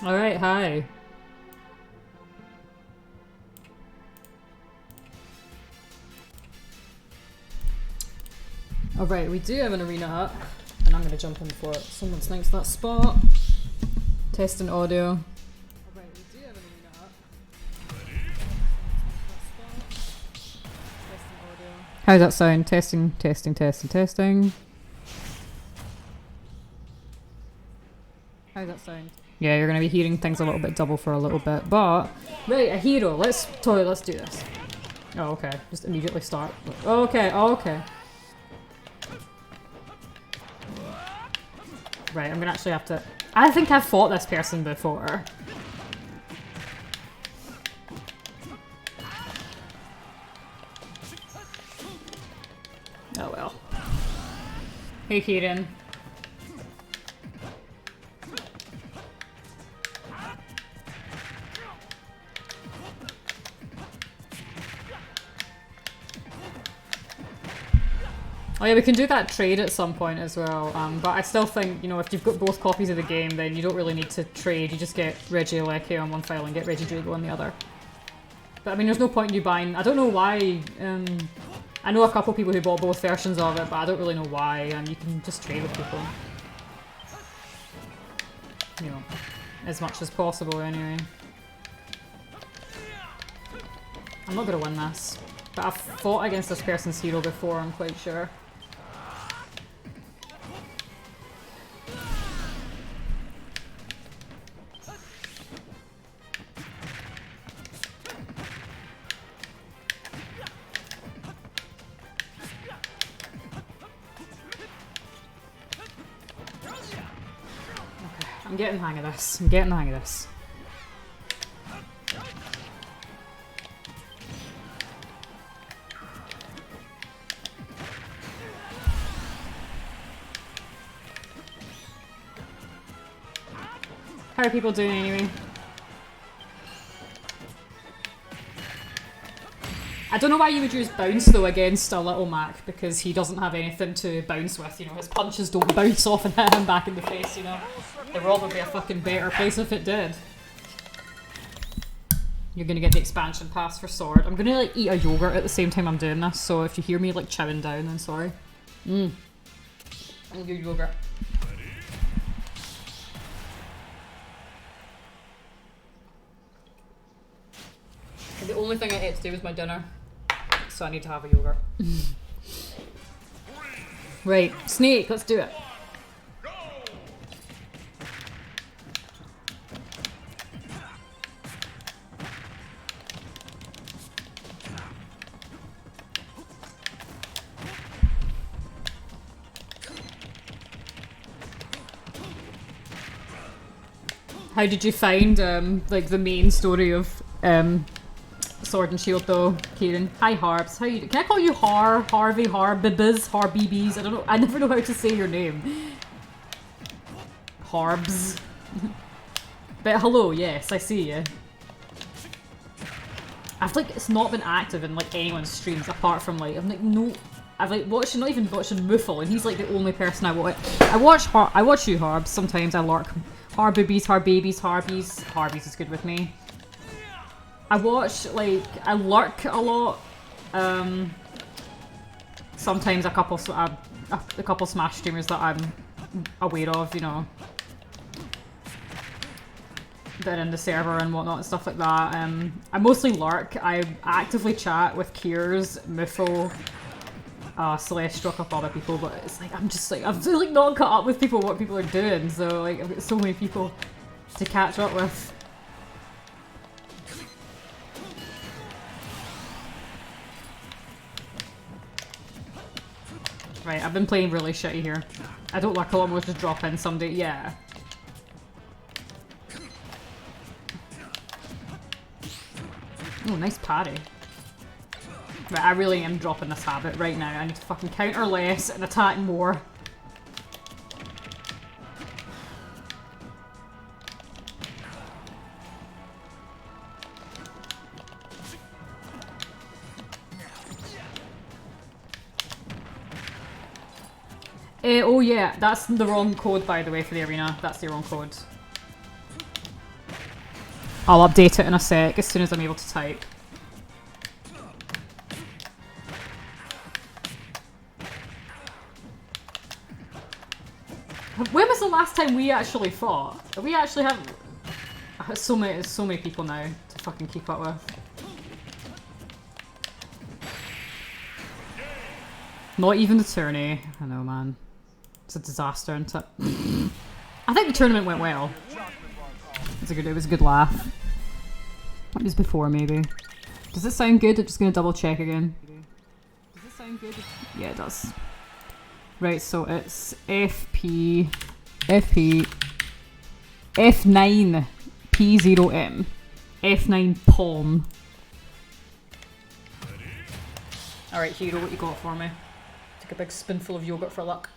Alright, hi. Alright, we do have an arena up, and I'm gonna jump in before someone snipes that spot. Testing audio. Alright, we do have an arena up. Testing audio. How's that sound? Testing, testing, testing, testing. How's that sound? Yeah, you're gonna be hearing things a little bit double for a little bit, but right, a hero. Let's do this. Oh, okay. Just immediately start. Okay, okay. Right, I'm gonna actually have to. I think I've fought this person before. Oh well. Hey, Kieran. Oh yeah, we can do that trade at some point as well, but I still think, you know, if you've got both copies of the game, then you don't really need to trade. You just get Reggie Alecki on one file and get Reggie Drago on the other. But I mean, there's no point in you buying... I don't know why... I know a couple people who bought both versions of it, but I don't really know why. You can just trade with people. You know, as much as possible anyway. I'm not going to win this, but I've fought against this person's hero before, I'm quite sure. I'm getting the hang of this. I'm getting the hang of this. How are people doing anyway? I don't know why you would use bounce though against a little Mac, because he doesn't have anything to bounce with, you know, his punches don't bounce off and hit him back in the face, you know. The world would be a fucking better place if it did. You're gonna get the expansion pass for sword. I'm gonna like eat a yogurt at the same time I'm doing this, so if you hear me like chowing down, then sorry. I'll give yogurt. The only thing I ate today was my dinner, so I need to have a yogurt. Right, Snake, let's do it. How did you find like the main story of Sword and Shield though, Kieran? Hi Harbs, how you? Can I call you Harvey, Harbibs, Harbibis? I don't know. I never know how to say your name. Harbs. But hello, yes, I see you. I've like it's not been active in like anyone's streams apart from like I've like watched not even watching Muffle, and he's like the only person I watch. I watch you Harbs sometimes. I lurk. Harbibis, Harbabies, Harbies. Harbies is good with me. I watch, like, I lurk a lot. Sometimes a couple Smash streamers that I'm aware of, you know. That are in the server and whatnot and stuff like that. I mostly lurk. I actively chat with Kiers, Muffle, Celeste, a couple other people, but it's like, I'm just like, I'm still like not caught up with people, what people are doing, so like, I've got so many people to catch up with. Right, I've been playing really shitty here. I don't like a lot more just drop in someday, yeah. Oh, nice parry. Right, I really am dropping this habit right now. I need to fucking counter less and attack more. Oh yeah, that's the wrong code by the way for the arena. That's the wrong code. I'll update it in a sec as soon as I'm able to type. When was the last time we actually fought? We actually have so many people now to fucking keep up with. Not even the tourney. I know, man. It's a disaster, isn't it? I think the tournament went well. It was a good laugh. It was before, maybe. Does it sound good? I'm just gonna double check again. Does it sound good? Yeah, it does. Right, so it's F9 P0M. F9 Palm. Alright, Hero, what you got for me? Take a big spoonful of yogurt for luck.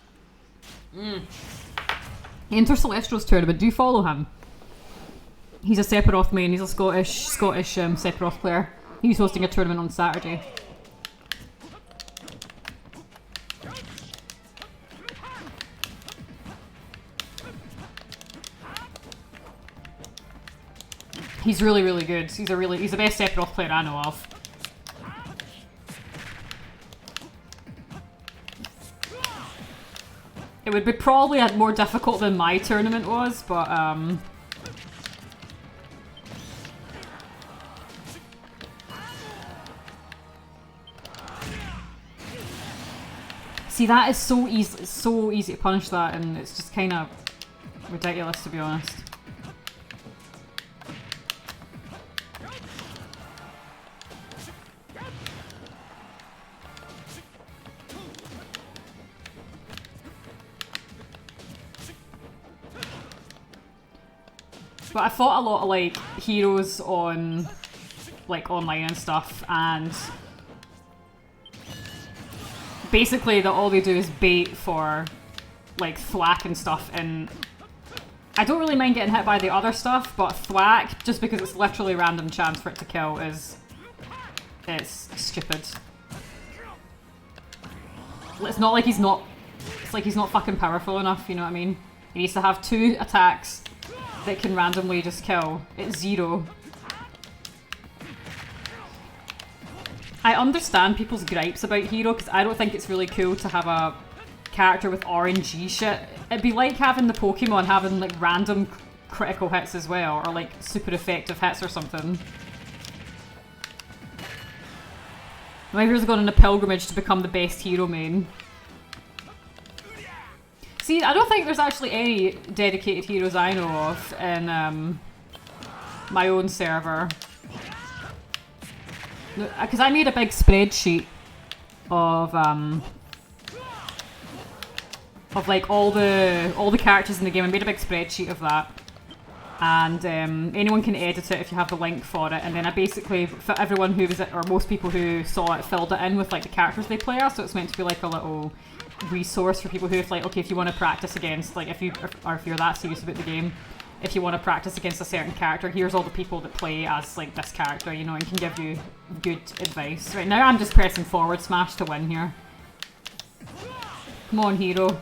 Enter Celestial's tournament. Do you follow him? He's a Sephiroth main. He's a Scottish Sephiroth player. He was hosting a tournament on Saturday. He's really, really good. He's the best Sephiroth player I know of. It would be probably more difficult than my tournament was, but see, that is so easy. It's so easy to punish that, and it's just kind of ridiculous, to be honest. But I fought a lot of like heroes on like online and stuff, and basically all they do is bait for like thwack and stuff, and I don't really mind getting hit by the other stuff, but thwack, just because it's literally random chance for it to kill, it's stupid. It's not like he's not fucking powerful enough, you know what I mean? He needs to have 2 attacks that can randomly just kill. It's 0. I understand people's gripes about Hero, because I don't think it's really cool to have a character with RNG shit. It'd be like having the Pokemon having like random critical hits as well, or like super effective hits or something. My hero's gone on a pilgrimage to become the best hero main. See, I don't think there's actually any dedicated heroes I know of in my own server. Because I made a big spreadsheet of like all the characters in the game. I made a big spreadsheet of that, and anyone can edit it if you have the link for it. And then I basically, for everyone who was or most people who saw it, filled it in with like the characters they play as. So it's meant to be like a little resource for people who, if like, okay, if you want to practice against, like, if you're that serious about the game, if you want to practice against a certain character, here's all the people that play as like this character, you know, and can give you good advice. Right now I'm just pressing forward smash to win here. Come on, Hero.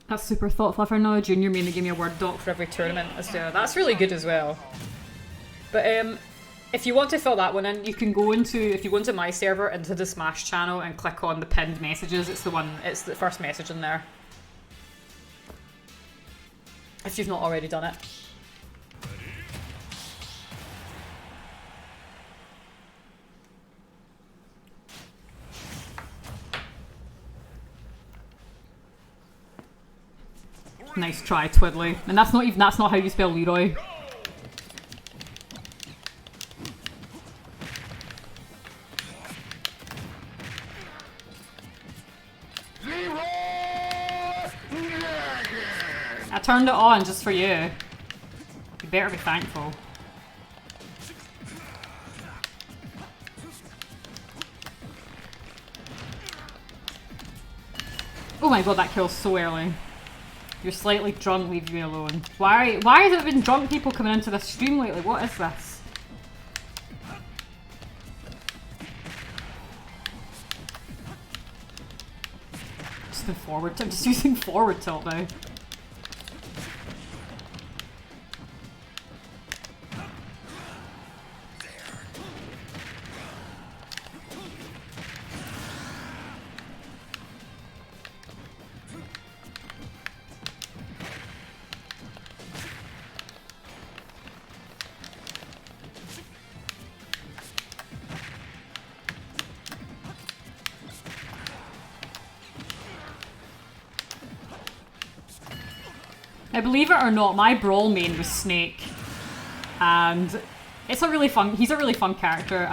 That's super thoughtful. If I know a junior main, they gave me a word doc for every tournament as well. That's really good as well. But if you want to fill that one in, you can go into, if you go into my server, into the Smash channel and click on the pinned messages. It's the first message in there. If you've not already done it. Nice try, Twiddly. And that's not how you spell Leroy. I turned it on just for you. You better be thankful. Oh my god, that kills so early. You're slightly drunk, leave me alone. Why has it been drunk people coming into this stream lately? What is this? Just the forward tilt. I'm just using forward tilt now. Now, believe it or not, my Brawl main was Snake, and it's a really fun. He's a really fun character,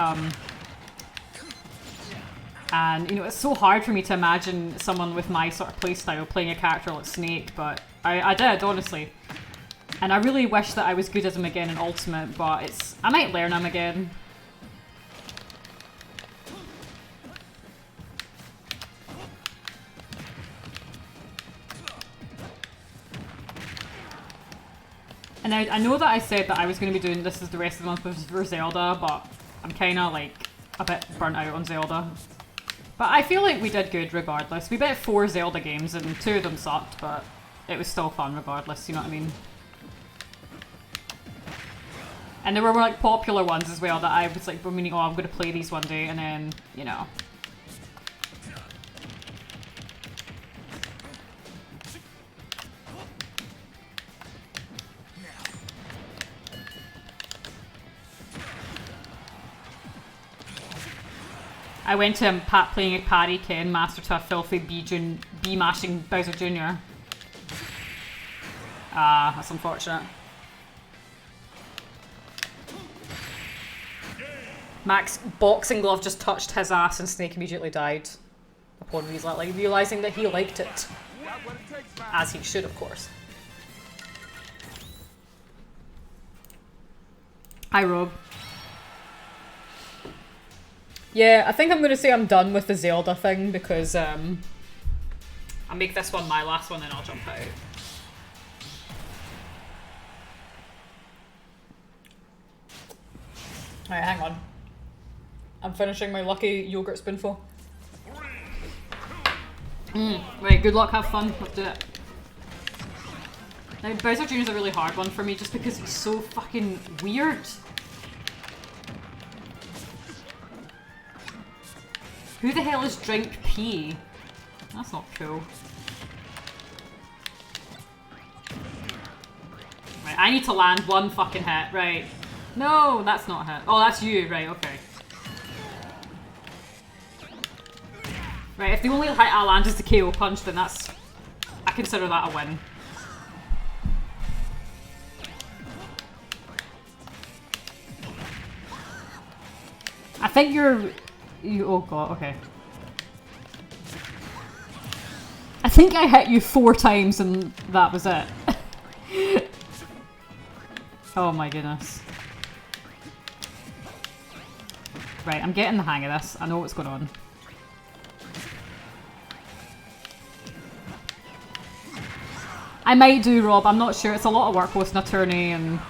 and you know it's so hard for me to imagine someone with my sort of playstyle playing a character like Snake, but I did honestly, and I really wish that I was good as him again in Ultimate, but I might learn him again. And I know that I said that I was going to be doing this as the rest of the month for Zelda, but I'm kind of like a bit burnt out on Zelda. But I feel like we did good regardless. We bet 4 Zelda games and 2 of them sucked, but it was still fun regardless, you know what I mean? And there were like popular ones as well that I was like, meaning, oh, I'm going to play these one day, and then, you know. I went to him playing a parry Ken, master to a filthy B-mashing Bowser Jr. Ah, that's unfortunate. Mac's boxing glove just touched his ass and Snake immediately died. Upon realising that he liked it. As he should, of course. Hi, Rob. Yeah, I think I'm going to say I'm done with the Zelda thing because I'll make this one my last one and I'll jump out. Alright, hang on. I'm finishing my lucky yogurt spoonful. Right, good luck, have fun, let's do it. Now, Bowser Jr. is a really hard one for me just because he's so fucking weird. Who the hell is Drink P? That's not cool. Right, I need to land one fucking hit, right. No, that's not a hit. Oh, that's you, right, okay. Right, if the only hit I land is the KO punch, then that's... I consider that a win. I think you're... oh god, okay. I think I hit you 4 times and that was it. Oh my goodness. Right, I'm getting the hang of this. I know what's going on. I might do, Rob. I'm not sure. It's a lot of work hosting a tourney and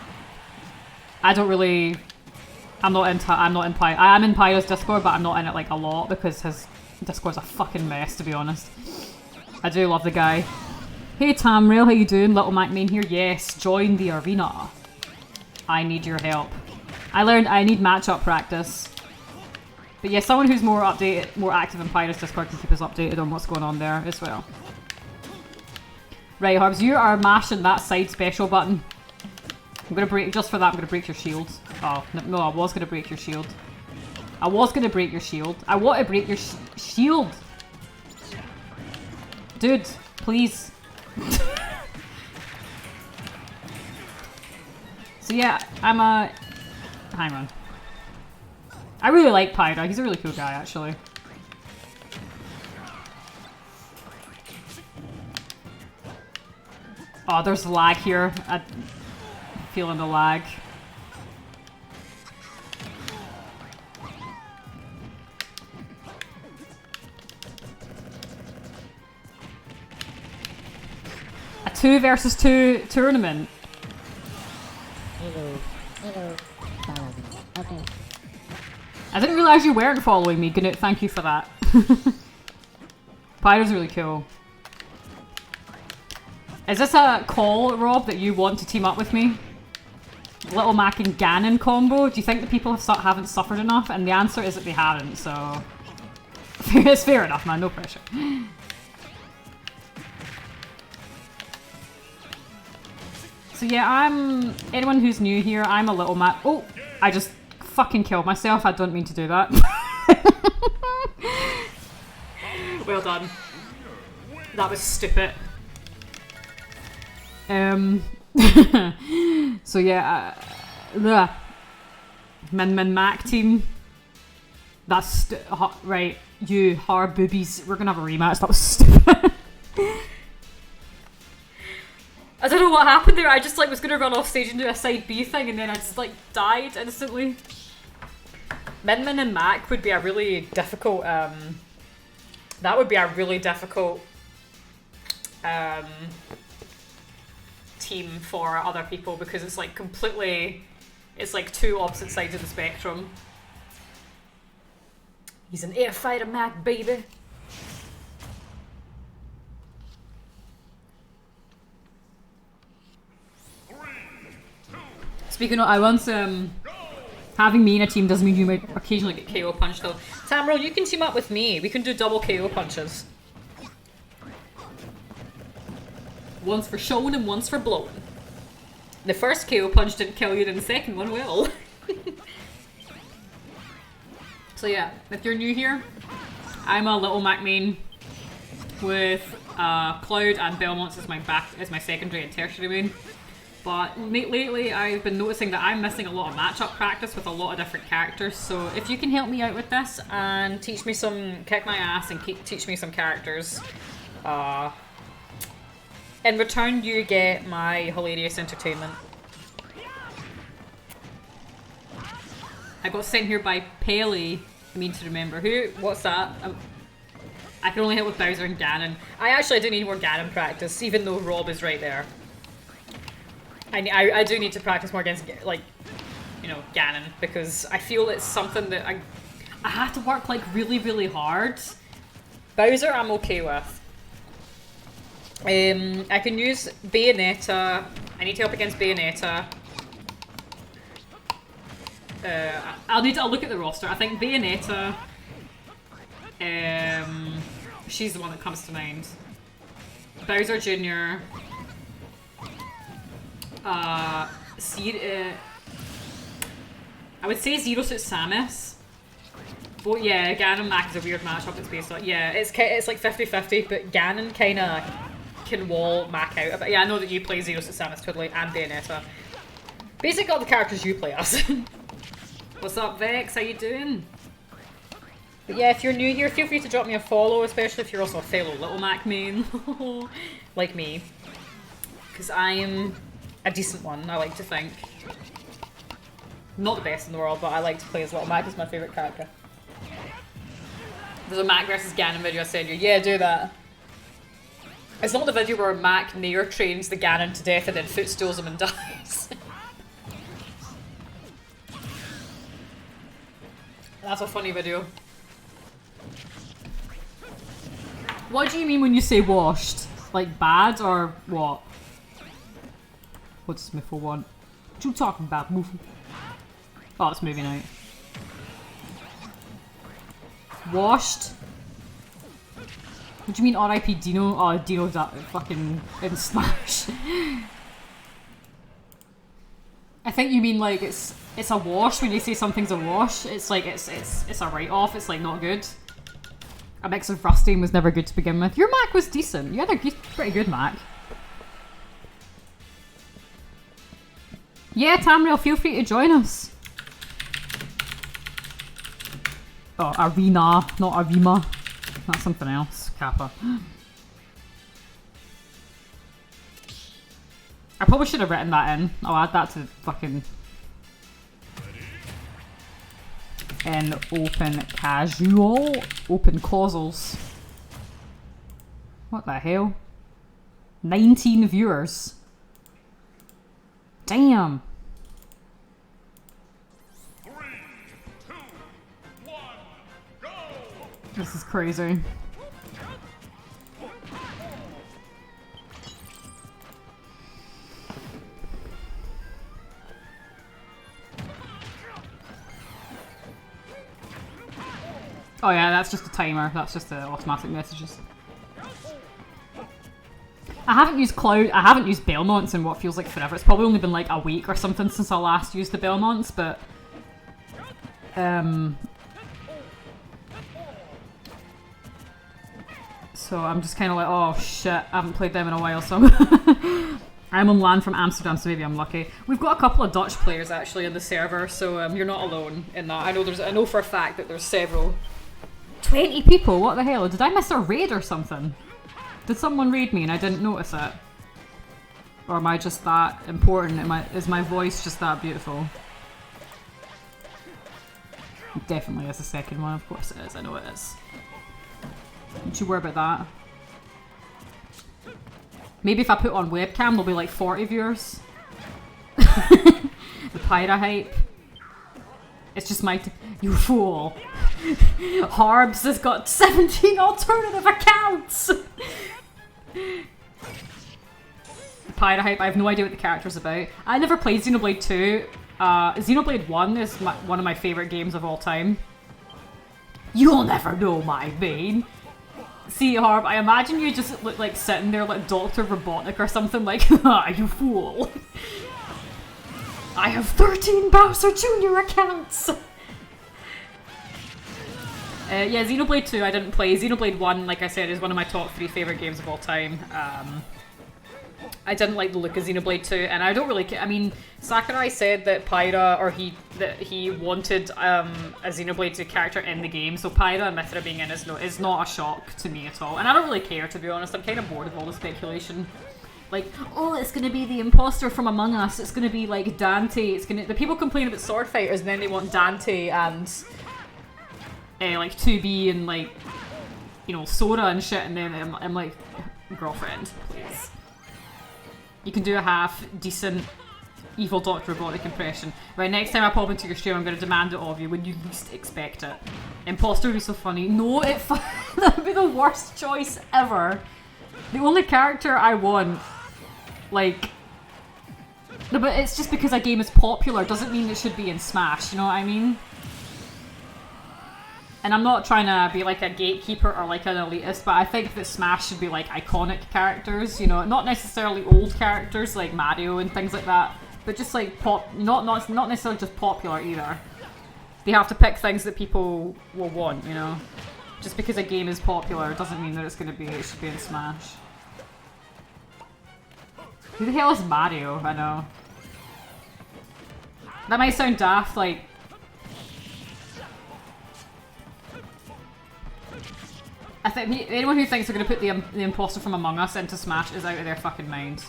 I don't really... I'm not in I am in Pyro's Discord, but I'm not in it like a lot because his Discord's a fucking mess, to be honest. I do love the guy. Hey Tamrail, how you doing? Little Mac Main here. Yes, join the arena. I need your help. I learned I need matchup practice. But yeah, someone who's more updated, more active in Pyro's Discord can keep us updated on what's going on there as well. Right, Harbs, you are mashing that side special button. I'm gonna break, just for that, I'm gonna break your shield. Oh, no, I was gonna break your shield. I was gonna break your shield. I want to break your shield! Dude, please. So yeah, I'm a... hang on. I really like Pyra, he's a really cool guy, actually. Oh, there's lag here. I'm feeling the lag. 2 versus 2 tournament. Hello. Follow me. Okay. I didn't realise you weren't following me. Good, thank you for that. Pyro's really cool. Is this a call, Rob, that you want to team up with me? Little Mac and Ganon combo? Do you think that people haven't suffered enough? And the answer is that they haven't, so... It's fair enough, man. No pressure. So yeah, anyone who's new here, I'm a Little Mac. Oh! I just fucking killed myself. I don't mean to do that. Well done. That was stupid. So yeah, Min Mac team. That's right. You hard boobies. We're gonna have a rematch. That was stupid. I don't know what happened there. I just was gonna run off stage and do a side B thing, and then I just died instantly. Min and Mac would be a really difficult. That would be a really difficult team for other people because it's completely. It's two opposite sides of the spectrum. He's an air fighter, Mac, baby. Speaking of, I once having me in a team doesn't mean you might occasionally get KO punched though. Tamriel, you can team up with me. We can do double KO punches. Once for showing and once for blowing. The first KO punch didn't kill you, then the second one will. So yeah, if you're new here, I'm a Little Mac main with Cloud and Belmont as my secondary and tertiary main. But lately I've been noticing that I'm missing a lot of matchup practice with a lot of different characters. So if you can help me out with this and kick my ass and teach me some characters, in return you get my hilarious entertainment. I got sent here by Pele, mean to remember. What's that? I can only help with Bowser and Ganon. I do need more Ganon practice, even though Rob is right there. I do need to practice more against, Ganon, because I feel it's something that I have to work, really, really hard. Bowser, I'm okay with. I can use Bayonetta. I need help against Bayonetta. I'll need to look at the roster. I think Bayonetta, she's the one that comes to mind. Bowser Jr. I would say Zero Suit Samus. But yeah, Ganon Mac is a weird matchup. It's based on it's 50-50, but Ganon kind of can wall Mac out a bit. Yeah, I know that you play Zero Suit Samus totally and Bayonetta. Basically, all the characters you play as. What's up, Vex? How you doing? But yeah, if you're new here, feel free to drop me a follow, especially if you're also a fellow Little Mac main, like me. Because I am a decent one, I like to think. Not the best in the world, but I like to play as Little Mac. It's my favourite character. There's a Mac versus Ganon video I sent you. Yeah, do that. It's not the video where Mac Nair trains the Ganon to death and then footstools him and dies. That's a funny video. What do you mean when you say washed? Like bad or what? What's Smitho want? What you talking about, Moofy? Oh, it's moving out. Washed? What do you mean RIP Dino? Oh, Dino's that fucking in Smash. I think you mean it's a wash when you say something's a wash. It's it's a write-off. It's not good. A mix of rusting was never good to begin with. Your Mac was decent. You had a pretty good Mac. Yeah, Tamriel, feel free to join us. Oh, Arena, not Arima. That's something else. Kappa. I probably should have written that in. I'll add that to fucking... in open casual. Open causals. What the hell? 19 viewers. Damn. 3, 2, 1, go! This is crazy. Oh yeah, that's just a timer. That's just the automatic messages. I haven't used Belmonts in what feels like forever. It's probably only been like a week or something since I last used the Belmonts, but so I'm just kind of like, oh shit, I haven't played them in a while, so I'm on land from Amsterdam, so maybe I'm lucky. We've got a couple of Dutch players actually in the server, so you're not alone in that. I know for a fact that there's several. 20 people? What the hell? Did I miss a raid or something? Did someone raid me and I didn't notice it? Or am I just that important? Is my voice just that beautiful? It definitely is the second one, of course it is. I know it is. Don't you worry about that. Maybe if I put on webcam, there'll be like 40 viewers. The Pyra hype. It's just my... You fool. Harbs has got 17 alternative accounts! Pyra hype, I have no idea what the character's about. I never played Xenoblade 2. Xenoblade 1 is one of my favourite games of all time. You'll never know my vein. See, Harb, I imagine you just look like sitting there like Dr. Robotnik or something like, ah, you fool. I have 13 Bowser Jr. accounts! Yeah, Xenoblade 2 I didn't play. Xenoblade 1, like I said, is one of my top 3 favourite games of all time. I didn't like the look of Xenoblade 2, and I don't really care. I mean, Sakurai said that Pyra, or that he wanted a Xenoblade 2 character in the game, so Pyra and Mithra being in is not a shock to me at all. And I don't really care, to be honest. I'm kind of bored of all the speculation. Like, oh, it's gonna be the imposter from Among Us. It's gonna be like Dante. The people complain about sword fighters, and then they want Dante and like 2B and like, you know, Sora and shit, and then I'm like, girlfriend, please. You can do a half decent evil Dr. Robotic impression. Right, next time I pop into your stream, I'm going to demand it of you when you least expect it. Imposter would be so funny. No, that would be the worst choice ever. The only character I want, like... No, but it's just because a game is popular doesn't mean it should be in Smash, you know what I mean? And I'm not trying to be like a gatekeeper or like an elitist, but I think that Smash should be like iconic characters, you know, not necessarily old characters like Mario and things like that, but just like not necessarily just popular either. They have to pick things that people will want, you know. Just because a game is popular doesn't mean that it should be in Smash. Who the hell is Mario? I know. That might sound daft, like... I think anyone who thinks they're going to put the imposter from Among Us into Smash is out of their fucking mind.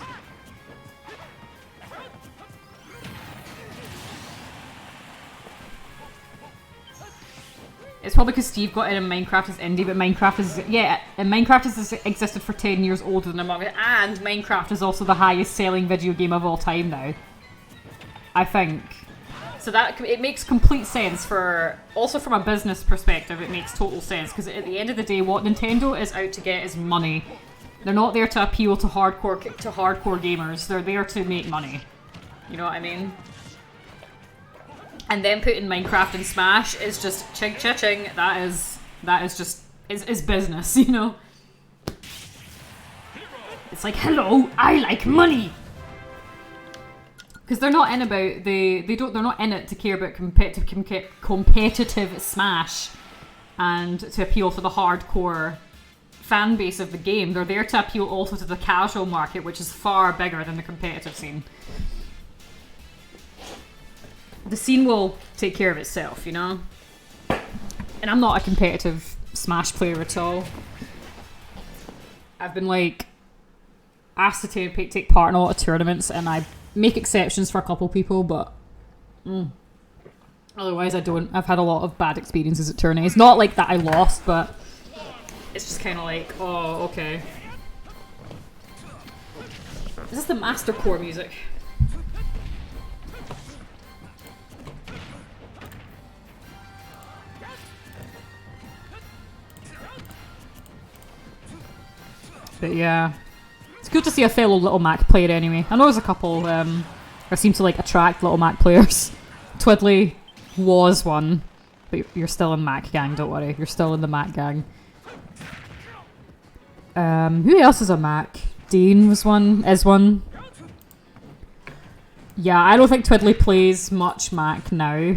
It's probably because Steve got in Minecraft as indie, but Minecraft is... Yeah, and Minecraft has existed for 10 years older than Among Us, and Minecraft is also the highest selling video game of all time now. I think. So that it makes complete sense for... Also from a business perspective, it makes total sense, because at the end of the day, what Nintendo is out to get is money. They're not there to appeal to hardcore gamers. They're there to make money. You know what I mean? And then putting Minecraft in Smash is just ching-cha-ching. That is just business, you know? It's like, hello, I like money! Because they're not in about they're not in it to care about competitive Smash and to appeal to the hardcore fan base of the game. They're there to appeal also to the casual market, which is far bigger than the competitive scene. The scene will take care of itself, you know? And I'm not a competitive Smash player at all. I've been like asked to take part in a lot of tournaments, and I make exceptions for a couple people, but otherwise I don't. I've had a lot of bad experiences at tourneys. Not like that I lost, but it's just kind of like, oh, okay. This is the master core music. But yeah, it's good to see a fellow Little Mac player anyway. I know there's a couple that seem to like attract Little Mac players. Twiddly was one, but you're still in Mac gang, don't worry. You're still in the Mac gang. Who else is a Mac? Dean was one, is one. Yeah, I don't think Twiddly plays much Mac now.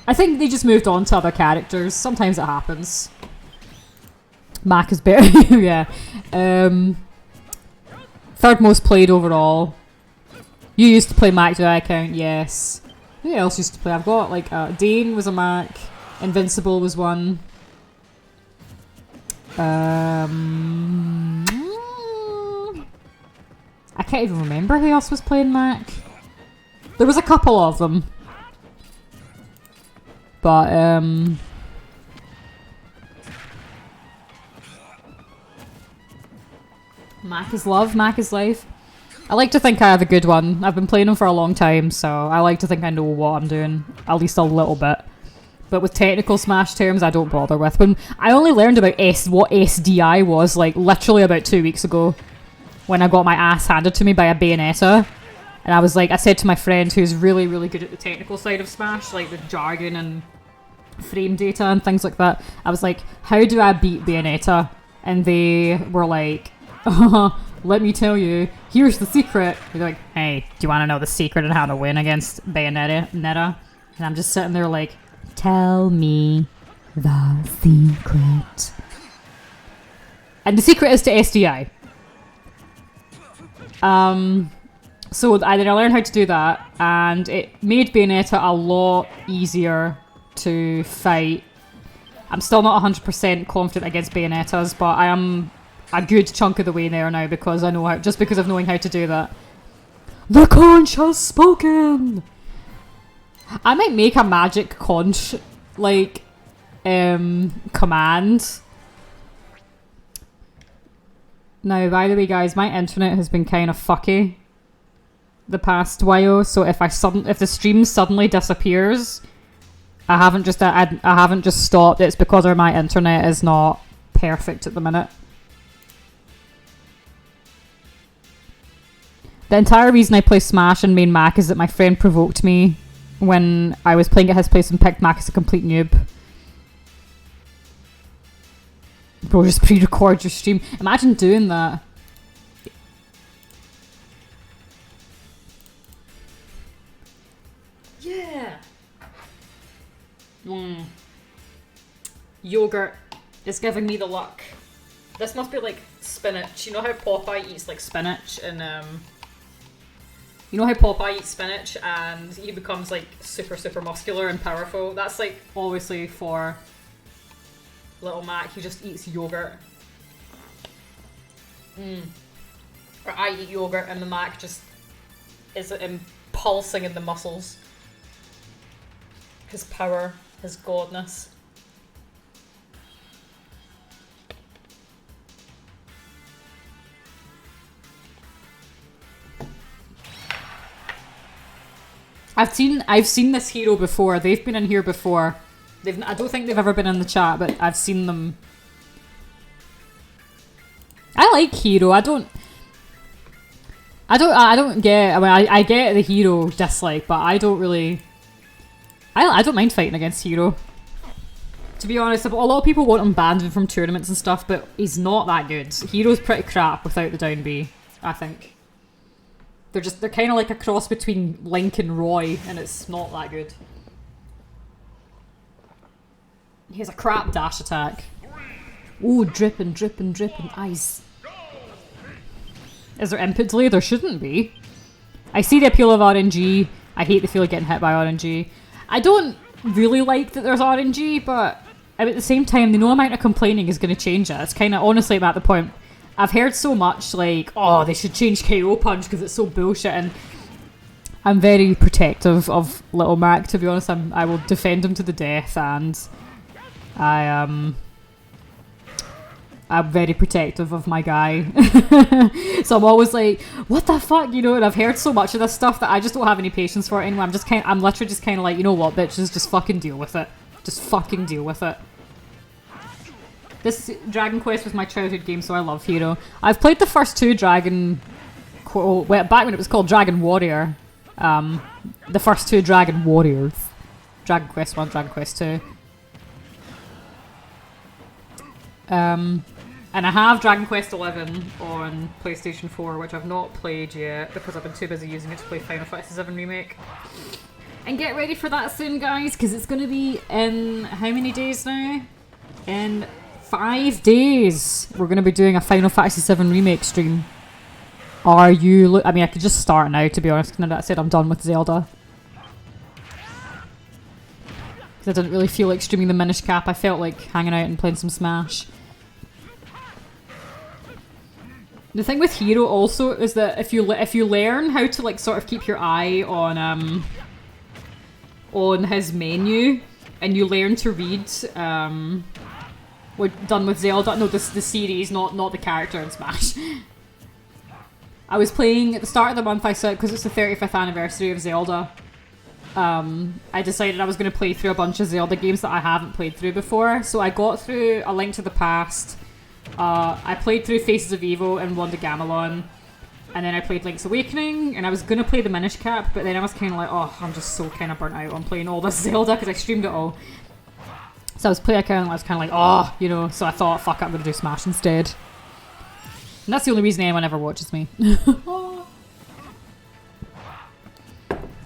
I think they just moved on to other characters. Sometimes it happens. Mac is better, yeah. Third most played overall. You used to play Mac, do I count? Yes. Who else used to play? I've got like Dane was a Mac. Invincible was one. I can't even remember who else was playing Mac. There was a couple of them. But Mac is love, Mac is life. I like to think I have a good one. I've been playing them for a long time, so I like to think I know what I'm doing, at least a little bit. But with technical Smash terms, I don't bother with. When I only learned about what SDI was, like, literally about 2 weeks ago, when I got my ass handed to me by a Bayonetta. And I was like, I said to my friend who's really, really good at the technical side of Smash, like the jargon and frame data and things like that, I was like, how do I beat Bayonetta? And they were like, let me tell you, here's the secret. They're like, hey, do you want to know the secret on how to win against Bayonetta? And I'm just sitting there like, tell me the secret. And the secret is to SDI. So I learned how to do that, and it made Bayonetta a lot easier to fight. I'm still not 100% confident against Bayonettas, but I am a good chunk of the way there now because I know how, just because of knowing how to do that. The conch has spoken! I might make a magic conch, like, command. Now, by the way, guys, my internet has been kind of fucky the past while, so if the stream suddenly disappears, I haven't just stopped. It's because my internet is not perfect at the minute. The entire reason I play Smash and main Mac is that my friend provoked me when I was playing at his place and picked Mac as a complete noob. Bro, just pre-record your stream. Imagine doing that. Yeah. Yogurt is giving me the luck. This must be like spinach. You know how Popeye eats like spinach and you know how Popeye eats spinach and he becomes like super, super muscular and powerful? That's like obviously for Little Mac. He just eats yogurt. Or I eat yogurt and the Mac just is impulsing in the muscles. His power, his godness. I've seen this hero before. They've been in here before. I don't think they've ever been in the chat, but I've seen them. I like Hero. I don't get. I mean, I get the Hero dislike, but I don't really. I don't mind fighting against Hero. To be honest, a lot of people want him banned from tournaments and stuff, but he's not that good. Hero's pretty crap without the down B, I think. They're kind of like a cross between Link and Roy, and it's not that good. He has a crap dash attack. Ooh, dripping, dripping, dripping ice. Is there input delay? There shouldn't be. I see the appeal of RNG. I hate the feel of getting hit by RNG. I don't really like that there's RNG, but at the same time, the no amount of complaining is going to change it. It's kind of, honestly, I'm at the point. I've heard so much like, oh, they should change KO Punch because it's so bullshit, and I'm very protective of Little Mac, to be honest. I will defend him to the death, and I I'm very protective of my guy. So I'm always like, what the fuck, you know, and I've heard so much of this stuff that I just don't have any patience for it anymore. I'm literally just kind of like, you know what, bitches, just fucking deal with it. Just fucking deal with it. This Dragon Quest was my childhood game, so I love Hero. I've played the first two back when it was called Dragon Warrior. The first two Dragon Warriors. Dragon Quest 1, Dragon Quest 2. And I have Dragon Quest 11 on PlayStation 4, which I've not played yet because I've been too busy using it to play Final Fantasy 7 Remake. And get ready for that soon, guys, because it's going to be in how many days now? In 5 days. We're going to be doing a Final Fantasy 7 Remake stream. Are you... I mean, I could just start now, to be honest, because I said I'm done with Zelda. Because I didn't really feel like streaming the Minish Cap. I felt like hanging out and playing some Smash. The thing with Hero also is that if you learn how to like sort of keep your eye on his menu, and you learn to read we're done with Zelda. No, the series, not the character in Smash. I was playing at the start of the month. I said because it's the 35th anniversary of Zelda. I decided I was going to play through a bunch of Zelda games that I haven't played through before. So I got through A Link to the Past. I played through Faces of Evil and Wanda Gamelon, and then I played Link's Awakening, and I was going to play the Minish Cap, but then I was kind of like, oh, I'm just so kind of burnt out on playing all this Zelda because I streamed it all. So I was kind of like, oh, you know, so I thought, fuck it, I'm going to do Smash instead. And that's the only reason anyone ever watches me.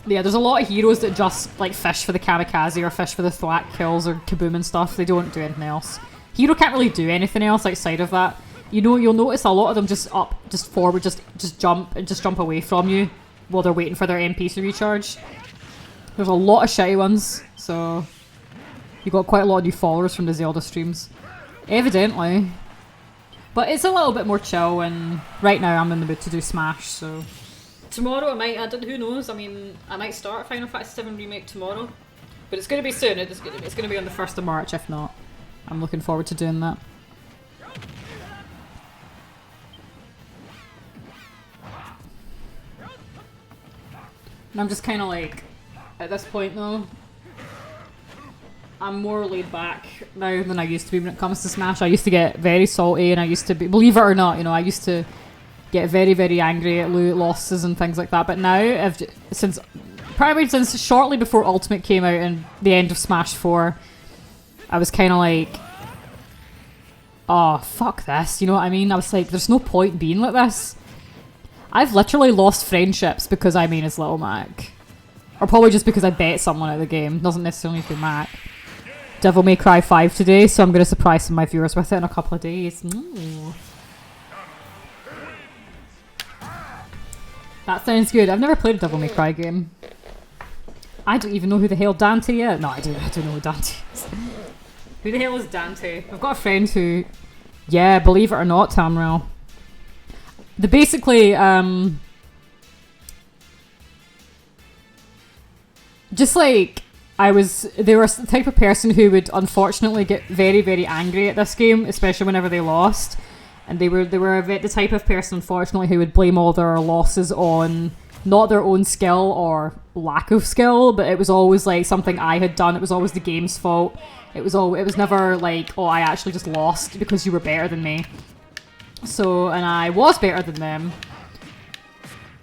Yeah, there's a lot of heroes that just like fish for the kamikaze or fish for the thwack kills or kaboom and stuff. They don't do anything else. Hero can't really do anything else outside of that. You know, you'll notice a lot of them just up, just forward, just jump and just jump away from you while they're waiting for their MP to recharge. There's a lot of shitty ones, so you got quite a lot of new followers from the Zelda streams, evidently. But it's a little bit more chill, and right now I'm in the mood to do Smash, so tomorrow I might. Who knows? I mean, I might start Final Fantasy VII Remake tomorrow, but it's going to be soon. It's going to be on the 1st of March, if not. I'm looking forward to doing that. And I'm just kind of like, at this point though, I'm more laid back now than I used to be when it comes to Smash. I used to get very salty, and I used to be, believe it or not, you know, I used to get very, very angry at losses and things like that. But now, probably since shortly before Ultimate came out and the end of Smash 4, I was kind of like, oh, fuck this, you know what I mean? I was like, there's no point being like this. I've literally lost friendships because I main as Little Mac. Or probably just because I bet someone at the game. Doesn't necessarily need to be Mac. Devil May Cry 5 today, so I'm going to surprise some of my viewers with it in a couple of days. Ooh. That sounds good. I've never played a Devil May Cry game. I don't even know who the hell Dante is. No, I don't know who Dante is. Who the hell is Dante? I've got a friend who, yeah, believe it or not, Tamriel. Basically, just like, they were the type of person who would unfortunately get very, very angry at this game, especially whenever they lost. And they were the type of person, unfortunately, who would blame all their losses on not their own skill or lack of skill, but it was always like something I had done. It was always the game's fault. It was never like, oh, I actually just lost because you were better than me. So, and I was better than them.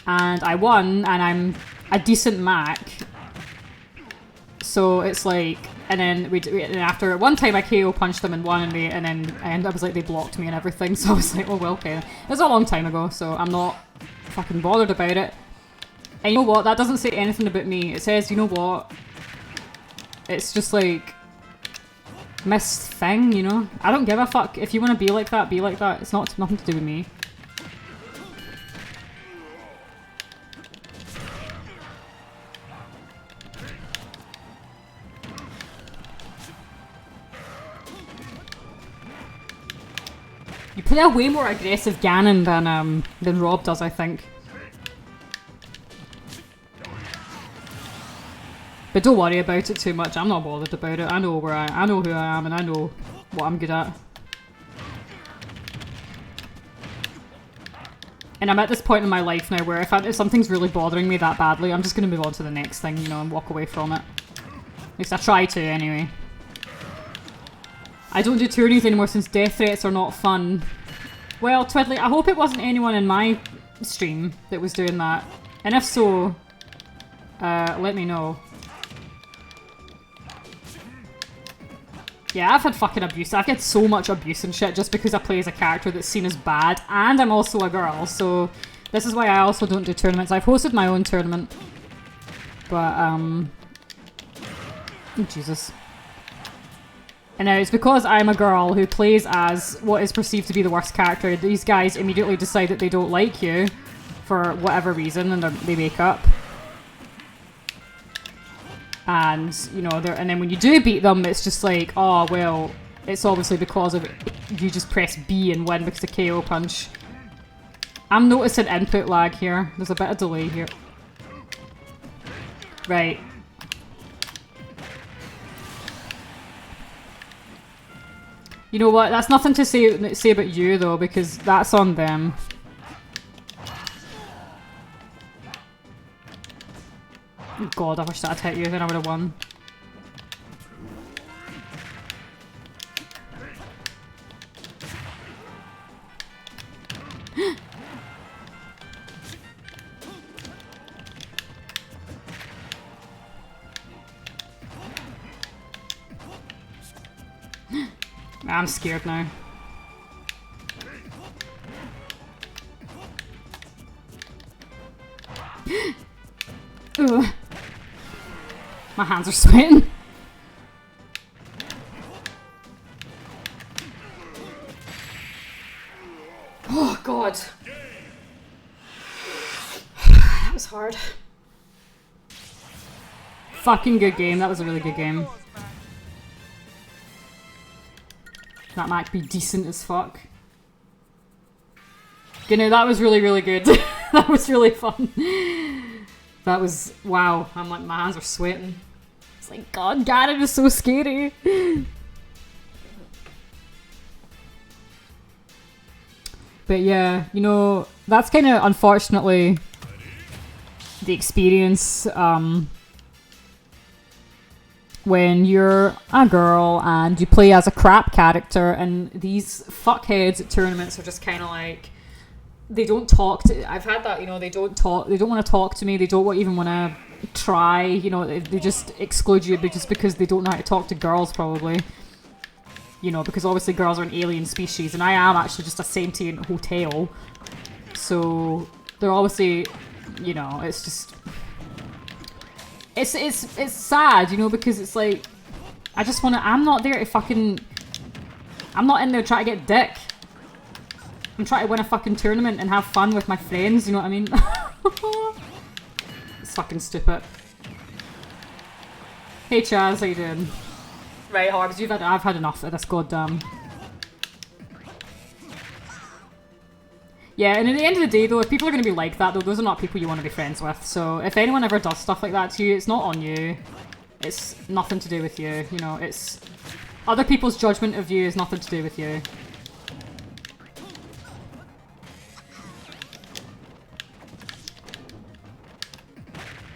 And I won, and I'm a decent Mac. So it's like, and then and after one time I KO punched them and won, and I was like, they blocked me and everything. So I was like, oh well, okay. It was a long time ago, so I'm not fucking bothered about it. And you know what? That doesn't say anything about me. It says, you know what? It's just like missed thing, you know? I don't give a fuck. If you want to be like that, be like that. It's nothing to do with me. You play a way more aggressive Ganon than Rob does, I think. But don't worry about it too much. I'm not bothered about it. I know who I am, and I know what I'm good at. And I'm at this point in my life now where if something's really bothering me that badly, I'm just going to move on to the next thing, you know, and walk away from it. At least I try to, anyway. I don't do tourneys anymore since death threats are not fun. Well, Twiddly, I hope it wasn't anyone in my stream that was doing that. And if so, let me know. Yeah, I've had fucking abuse. I've had so much abuse and shit just because I play as a character that's seen as bad, and I'm also a girl, so this is why I also don't do tournaments. I've hosted my own tournament, but, oh, Jesus. And now it's because I'm a girl who plays as what is perceived to be the worst character. These guys immediately decide that they don't like you for whatever reason, and they make up. And, you know, and then when you do beat them, it's just like, oh, well, it's obviously because of you just press B and win because of KO punch. I'm noticing input lag here. There's a bit of delay here. Right. You know what? That's nothing to say about you, though, because that's on them. Oh God, I wish that had hit you, then I would have won. I'm scared now. Ugh. My hands are sweating. Oh God. That was hard. Fucking good game. That was a really good game. That might be decent as fuck. You know, that was really, really good. That was really fun. That was, wow. I'm like, my hands are sweating. It's like, God, Ganon is so scary. But yeah, you know, that's kind of unfortunately the experience when you're a girl and you play as a crap character, and these fuckheads at tournaments are just kind of like, they don't talk to, I've had that, you know, they don't talk, they don't want to talk to me, they don't even want to try, you know, they just exclude you just because they don't know how to talk to girls, probably. You know, because obviously girls are an alien species, and I am actually just a sentient hotel. So they're obviously, you know, it's just, it's sad, you know, because it's like, I just want to, I'm not there to fucking, I'm not in there trying to get dick. I'm trying to win a fucking tournament and have fun with my friends, you know what I mean? It's fucking stupid. Hey Chaz, how you doing? Right, Harbs, I've had enough of this goddamn. Yeah, and at the end of the day though, if people are going to be like that though, those are not people you want to be friends with. So if anyone ever does stuff like that to you, it's not on you. It's nothing to do with you, you know, it's... Other people's judgment of you is nothing to do with you.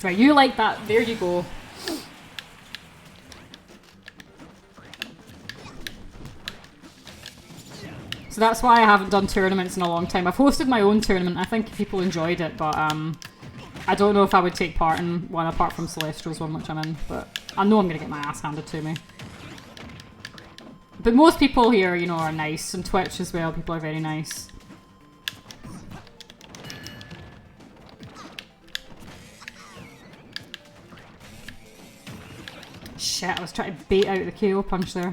Right, you like that. There you go. So that's why I haven't done tournaments in a long time. I've hosted my own tournament. I think people enjoyed it, but I don't know if I would take part in one apart from Celestial's one, which I'm in. But I know I'm going to get my ass handed to me. But most people here, you know, are nice. And Twitch as well, people are very nice. Shit, I was trying to bait out the KO punch there.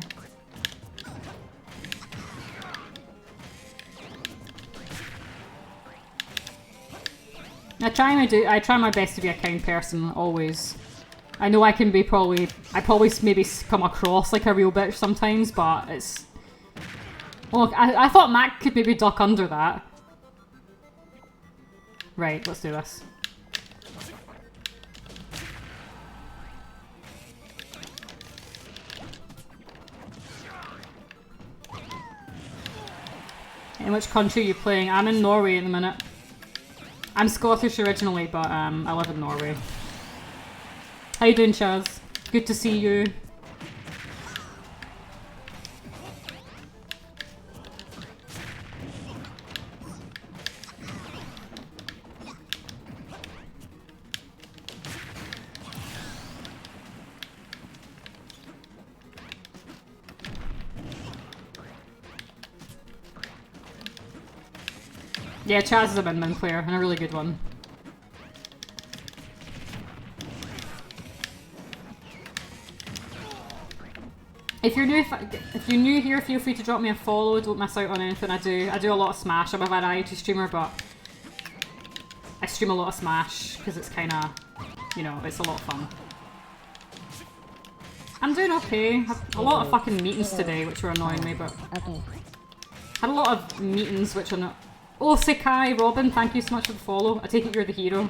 I try my best to be a kind person, always. I know I can be I probably maybe come across like a real bitch sometimes, but it's... Well, I thought Mac could maybe duck under that. Right, let's do this. In which country are you playing? I'm in Norway at the minute. I'm Scottish originally, but I live in Norway. How you doing, Chaz? Good to see you. Yeah, Chaz is a min-min player, and a really good one. If you're new here, feel free to drop me a follow. Don't miss out on anything I do. I do a lot of Smash. I'm a variety streamer, but I stream a lot of Smash because it's kind of, you know, it's a lot of fun. I'm doing okay. Had a lot of fucking meetings today, which were annoying me, but Okay. had a lot of meetings which are not. Oh, Sekai, Robin, thank you so much for the follow. I take it you're the hero.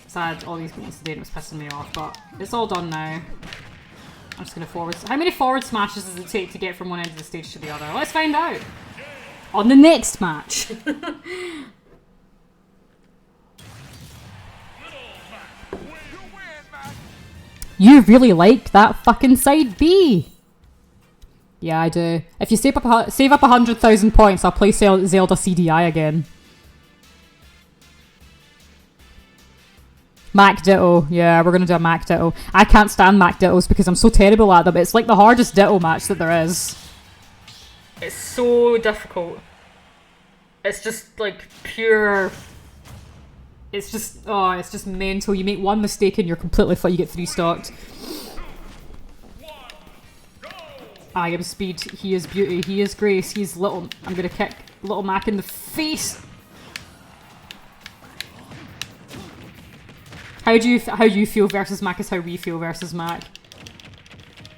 So I had all these meetings today and it was pissing me off, but it's all done now. I'm just gonna forward. How many forward smashes does it take to get from one end of the stage to the other? Let's find out on the next match. You really like that fucking side B. Yeah, I do. If you save up 100,000 points, I'll play Zelda CDI again. Mac Ditto. Yeah, we're gonna do a Mac Ditto. I can't stand Mac Dittos because I'm so terrible at them. It's like the hardest Ditto match that there is. It's so difficult. It's just like pure... It's just... Oh, it's just mental. You make one mistake and you're completely fucked. You get 3-stocked. I am speed, he is beauty, he is grace, he's little. I'm gonna kick little Mac in the face. How you feel versus Mac is how we feel versus Mac.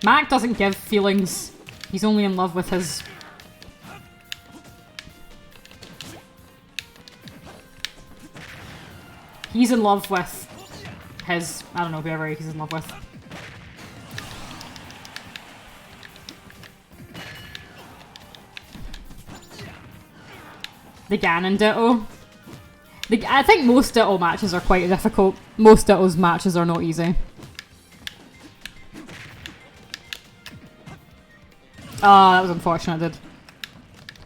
Mac doesn't give feelings. He's only in love with his. He's in love with his. I don't know, whoever he's in love with. The Ganon Ditto. I think most Ditto matches are quite difficult. Most Ditto's matches are not easy. Oh, that was unfortunate, dude.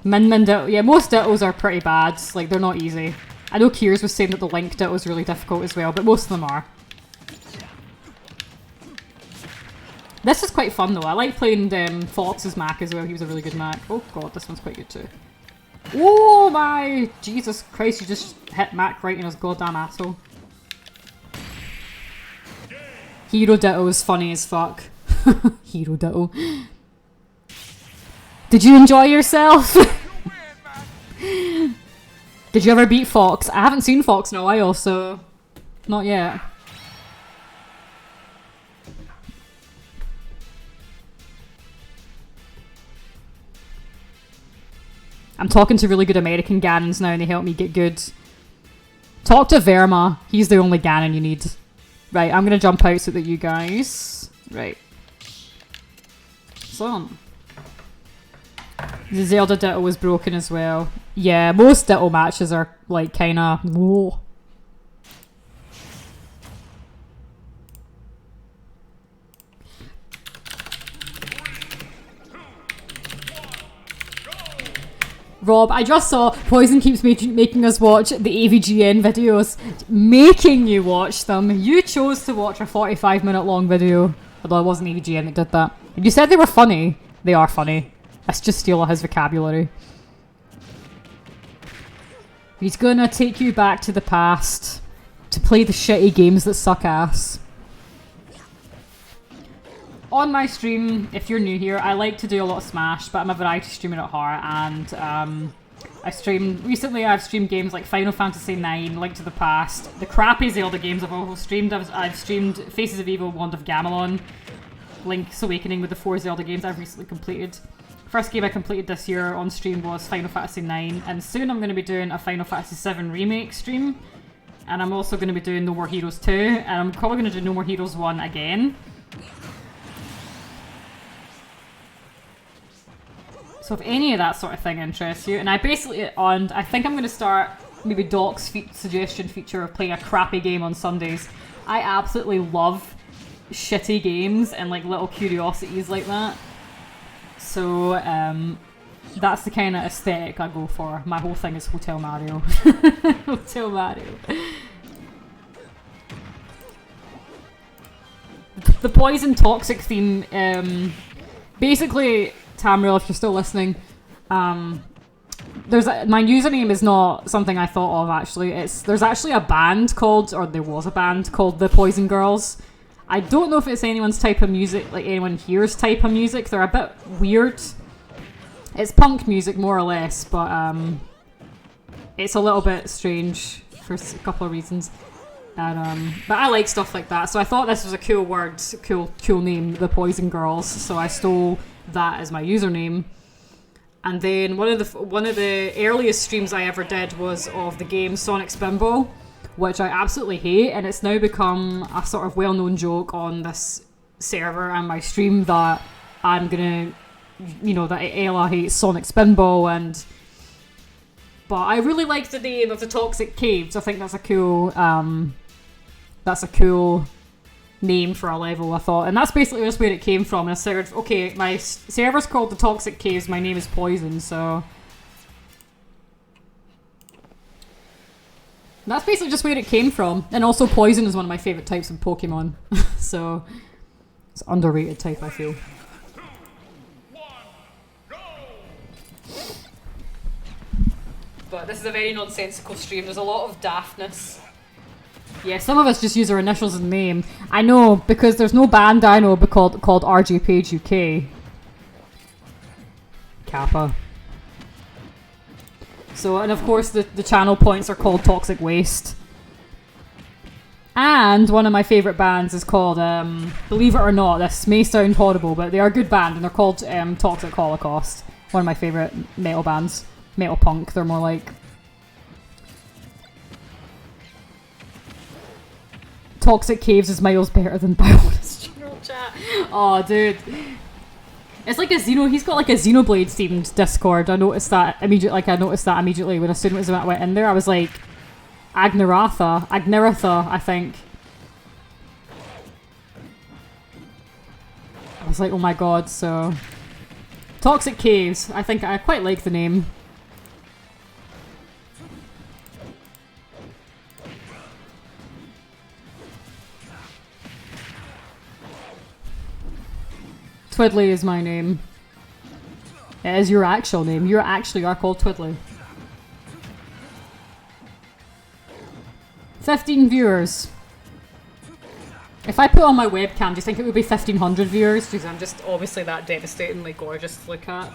Min Ditto. Yeah, most Dittos are pretty bad. Like, they're not easy. I know Kiers was saying that the Link Ditto is really difficult as well, but most of them are. This is quite fun, though. I like playing Fox's Mac as well. He was a really good Mac. Oh, God, this one's quite good, too. Oh my Jesus Christ, you just hit Mac right in his goddamn asshole. Hero Ditto is funny as fuck. Hero Ditto. Did you enjoy yourself? Did you ever beat Fox? I haven't seen Fox in a while, so... Not yet. I'm talking to really good American Ganons now and they help me get good. Talk to Verma. He's the only Ganon you need. Right, I'm gonna jump out so that you guys... Right. So... The Zelda Ditto was broken as well. Yeah, most Ditto matches are like kinda... Whoa. Rob, I just saw Poison keeps making us watch the AVGN videos. Making you watch them. You chose to watch a 45-minute long video. Although it wasn't AVGN that did that. If you said they were funny, they are funny. Let's just steal his vocabulary. He's gonna take you back to the past to play the shitty games that suck ass. On my stream, if you're new here, I like to do a lot of Smash, but I'm a variety streamer at heart, and recently I've streamed games like Final Fantasy IX, Link to the Past, the crappy Zelda games I've also streamed. I've streamed Faces of Evil, Wand of Gamelon, Link's Awakening with the 4 Zelda games I've recently completed. First game I completed this year on stream was Final Fantasy IX, and soon I'm going to be doing a Final Fantasy VII Remake stream, and I'm also going to be doing No More Heroes 2, and I'm probably going to do No More Heroes 1 again. So if any of that sort of thing interests you, and I think I'm going to start maybe Doc's suggestion feature of playing a crappy game on Sundays. I absolutely love shitty games and like little curiosities like that. So that's the kind of aesthetic I go for. My whole thing is Hotel Mario. Hotel Mario. The poison toxic theme, basically, Tamriel, if you're still listening, my username is not something I thought of actually. There's actually a band called, or there was a band called the Poison Girls. I don't know if it's anyone's type of music, like anyone here's type of music. They're a bit weird. It's punk music more or less, but it's a little bit strange for a couple of reasons. And but I like stuff like that, so I thought this was a cool word, cool name, the Poison Girls. So I stole that as my username. And then one of the earliest streams I ever did was of the game Sonic Spinball, which I absolutely hate, and it's now become a sort of well-known joke on this server and my stream that I'm gonna, that Ella hates Sonic Spinball, but I really like the name of the Toxic Caves. I think that's a cool name for a level, I thought. And that's basically just where it came from. And I said, okay, my server's called the Toxic Caves, my name is Poison, so... That's basically just where it came from. And also Poison is one of my favourite types of Pokemon. So, it's an underrated type, I feel. 2, 1, go! But this is a very nonsensical stream. There's a lot of daftness. Yeah, some of us just use our initials in the name. I know, because there's no band I know called RJ Page UK. Kappa. So, and of course the channel points are called Toxic Waste. And one of my favourite bands is called, believe it or not, this may sound horrible, but they are a good band, and they're called Toxic Holocaust. One of my favourite metal bands. Metal punk, they're more like... Toxic Caves is miles better than Bionis general chat. Oh, dude. It's like he's got like a Xenoblade themed Discord. I noticed that immediately when as soon as I went in there. I was like, Agneratha, I think. I was like, oh my god, so... Toxic Caves, I think I quite like the name. Twiddly is my name. It is your actual name. You actually are called Twiddly. 15 viewers. If I put on my webcam, do you think it would be 1,500 viewers? Because I'm just obviously that devastatingly gorgeous to look at.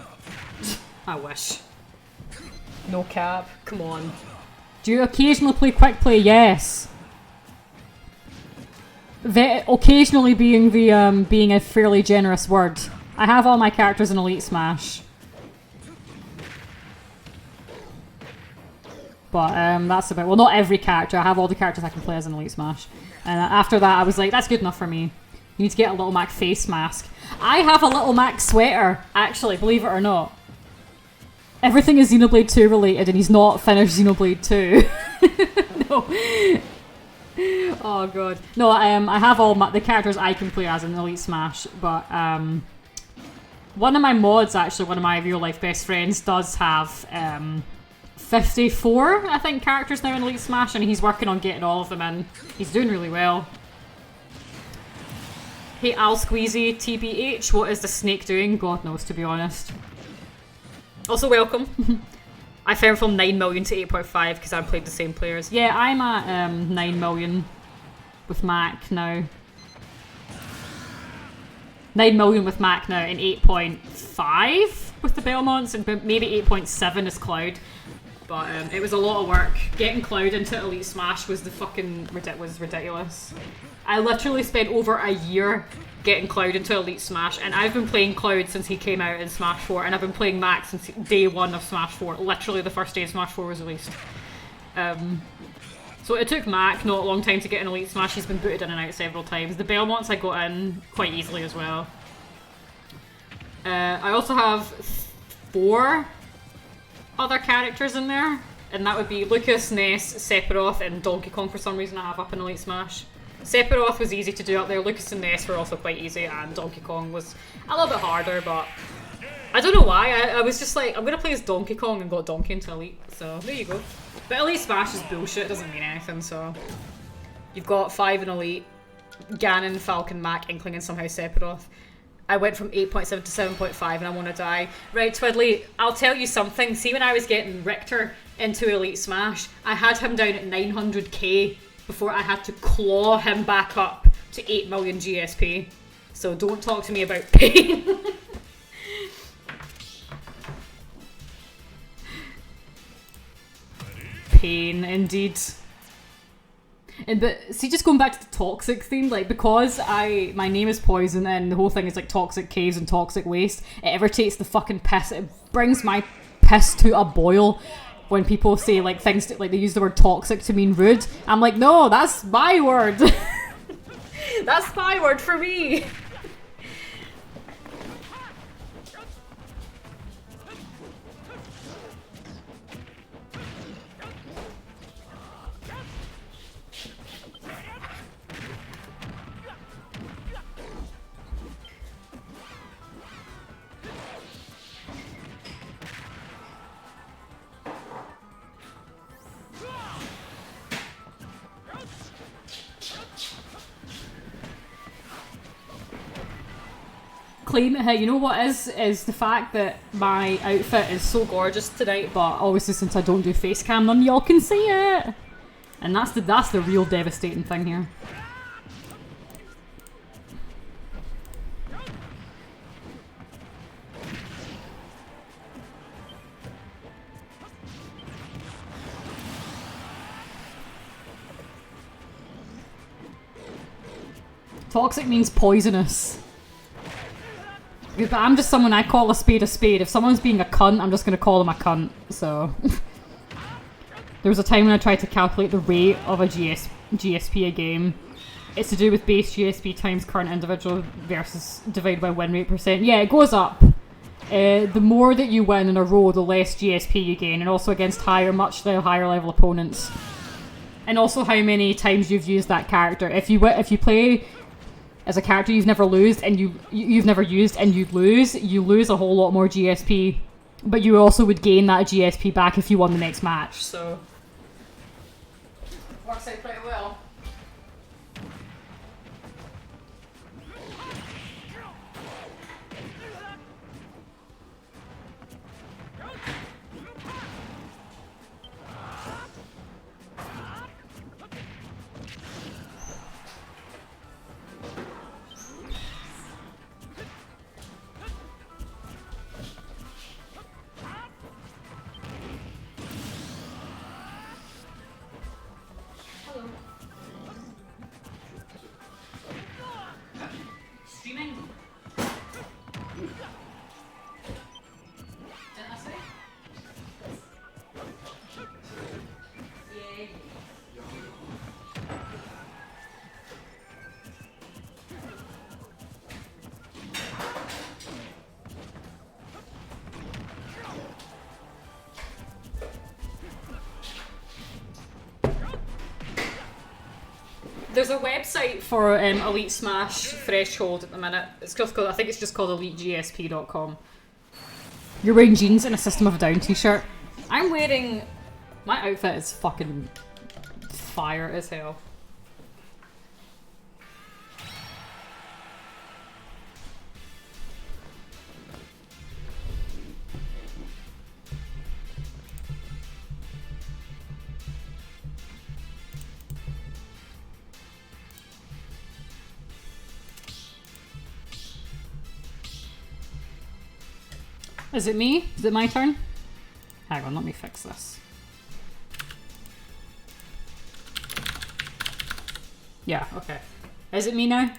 I wish. No cap. Come on. Do you occasionally play quick play? Yes. Occasionally being a fairly generous word. I have all my characters in Elite Smash. But that's about... Well, not every character. I have all the characters I can play as in Elite Smash. And after that, I was like, that's good enough for me. You need to get a Little Mac face mask. I have a Little Mac sweater, actually, believe it or not. Everything is Xenoblade 2 related, and he's not finished Xenoblade 2. No. Oh god. No, I have all the characters I can play as in Elite Smash, but one of my mods, actually, one of my real life best friends, does have 54, I think, characters now in Elite Smash, and he's working on getting all of them in. He's doing really well. Hey, Al Squeezy, TBH, what is the snake doing? God knows, to be honest. Also, welcome. I found from 9 million to 8.5 because I've played the same players. Yeah, I'm at 9 million with Mac now. 9 million with Mac now and 8.5 with the Belmonts, and maybe 8.7 is Cloud. But it was a lot of work. Getting Cloud into Elite Smash was ridiculous. I literally spent over a year getting Cloud into Elite Smash, and I've been playing Cloud since he came out in Smash 4, and I've been playing Mac since day one of Smash 4, literally the first day Smash 4 was released. So it took Mac not a long time to get in Elite Smash. He's been booted in and out several times. The Belmonts I got in quite easily as well. I also have 4 other characters in there. and that would be Lucas, Ness, Sephiroth, and Donkey Kong for some reason I have up in Elite Smash. Sephiroth was easy to do up there, Lucas and Ness were also quite easy, and Donkey Kong was a little bit harder, but I don't know why, I was just like, I'm gonna play as Donkey Kong and got Donkey into Elite, so there you go. But Elite Smash is bullshit, it doesn't mean anything, so... You've got 5 in Elite, Ganon, Falcon, Mac, Inkling, and somehow Sephiroth. I went from 8.7 to 7.5 and I want to die. Right, Twiddly, I'll tell you something. See, when I was getting Richter into Elite Smash, I had him down at 900k before I had to claw him back up to 8 million GSP. So don't talk to me about pain. Pain, indeed. But see, just going back to the toxic theme, like, because my name is Poison and the whole thing is like toxic caves and toxic waste, it irritates the fucking piss. It brings my piss to a boil when people say like things like they use the word toxic to mean rude. I'm like, no, that's my word. That's my word for me. Claim it. Hey, you know what is the fact that my outfit is so gorgeous tonight, but obviously since I don't do face cam, none of y'all can see it, and that's the real devastating thing here. Toxic means poisonous. But I'm just someone, I call a spade a spade. If someone's being a cunt, I'm just going to call them a cunt, so... There was a time when I tried to calculate the rate of a GSP a game. It's to do with base GSP times current individual versus divided by win rate percent. Yeah, it goes up. The more that you win in a row, the less GSP you gain, and also against much higher level opponents. And also how many times you've used that character. If you play as a character you've never used and you've never used and you lose a whole lot more GSP, but you also would gain that GSP back if you won the next match. So works out pretty well. There's a website for Elite Smash Threshold at the minute. It's just called, I think it's just called elitegsp.com. You're wearing jeans and a System of a Down t-shirt. I'm wearing... My outfit is fucking fire as hell. Is it me? Is it my turn? Hang on, let me fix this. Yeah, okay. Is it me now?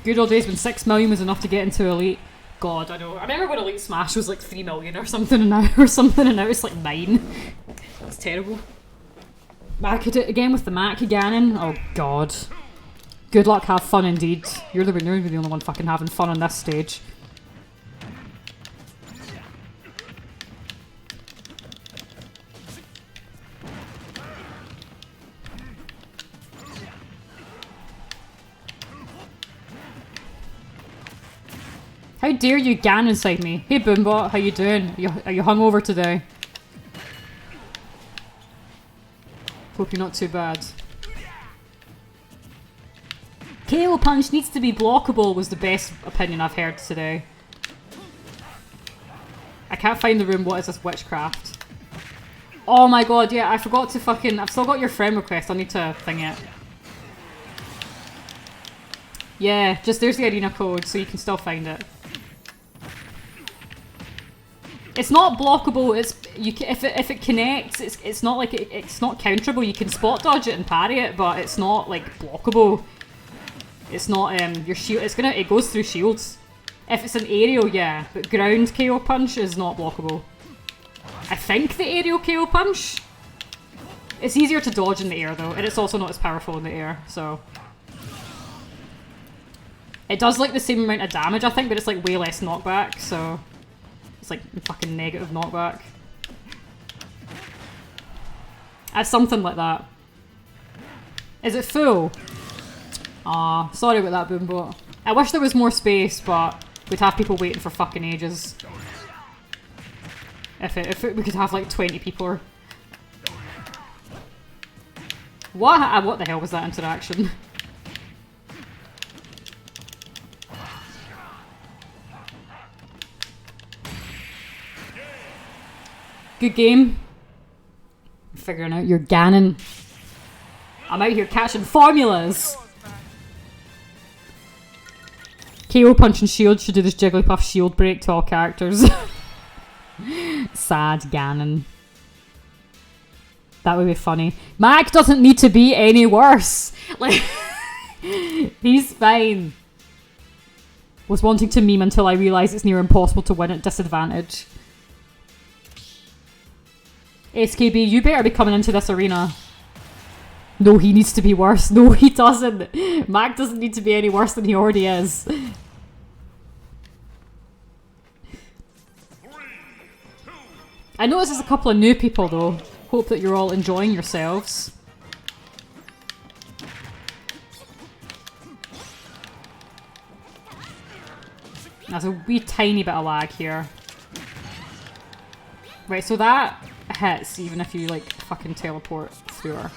Good old days when 6 million was enough to get into Elite. God, I know. I remember when Elite Smash was like 3 million or something, and now it's like 9. That's terrible. Back at it again with the Mac Ganon. Oh god. Good luck, have fun indeed. You're the winner, you're the only one fucking having fun on this stage. How dare you gan inside me? Hey Boombot, how you doing? Are you hungover today? Hope you're not too bad. KO punch needs to be blockable was the best opinion I've heard today. I can't find the room. What is this witchcraft? Oh my god, yeah, I forgot to fucking... I've still got your friend request. I need to thing it. Yeah, just there's the arena code, so you can still find it. It's not blockable. It's if it connects, it's not like it's not counterable. You can spot dodge it and parry it, but it's not like blockable. It's not your shield. It goes through shields. If it's an aerial, yeah, but ground KO punch is not blockable. I think the aerial KO punch. It's easier to dodge in the air though, and it's also not as powerful in the air. So it does like the same amount of damage, I think, but it's like way less knockback. So. It's like fucking negative knockback. Something like that. Is it full? Aw, sorry about that, Boombot. I wish there was more space, but we'd have people waiting for fucking ages. We could have like 20 people. What the hell was that interaction? Good game. I'm figuring out your Ganon. I'm out here catching formulas. KO punch and shield should do this Jigglypuff shield break to all characters. Sad Ganon. That would be funny. Mac doesn't need to be any worse. Like, he's fine. Was wanting to meme until I realised it's near impossible to win at disadvantage. SKB, you better be coming into this arena. No, he needs to be worse. No, he doesn't. Mac doesn't need to be any worse than he already is. 3, 2. I noticed there's a couple of new people though. Hope that you're all enjoying yourselves. There's a wee tiny bit of lag here. Right, so that hits even if you like fucking teleport through her.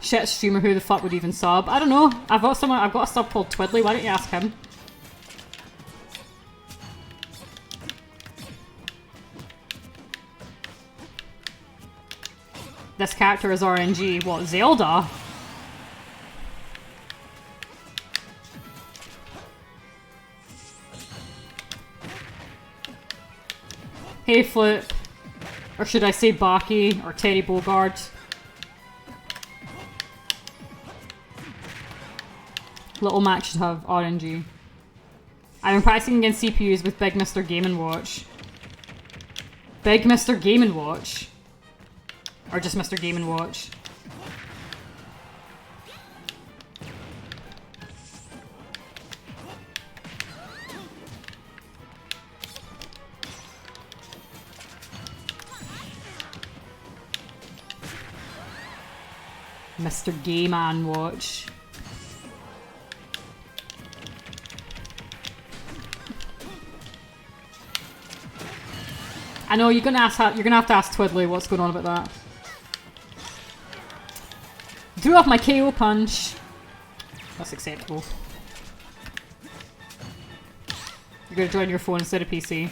Shit streamer, who the fuck would even sub? I don't know. I've got a sub called Twiddly. Why don't you ask him? This character is RNG. What, Zelda? Hey Flip. Or should I say Baki or Terry Bogard? Little Mac should have RNG. I've been practicing against CPUs with Big Mr. Game & Watch. Big Mr. Game & Watch? Or just Mr. Game & Watch? Mr. Game & Watch. I know you're gonna have to ask Twiddly what's going on about that. Drew off my KO punch. That's acceptable. You're gonna join your phone instead of PC.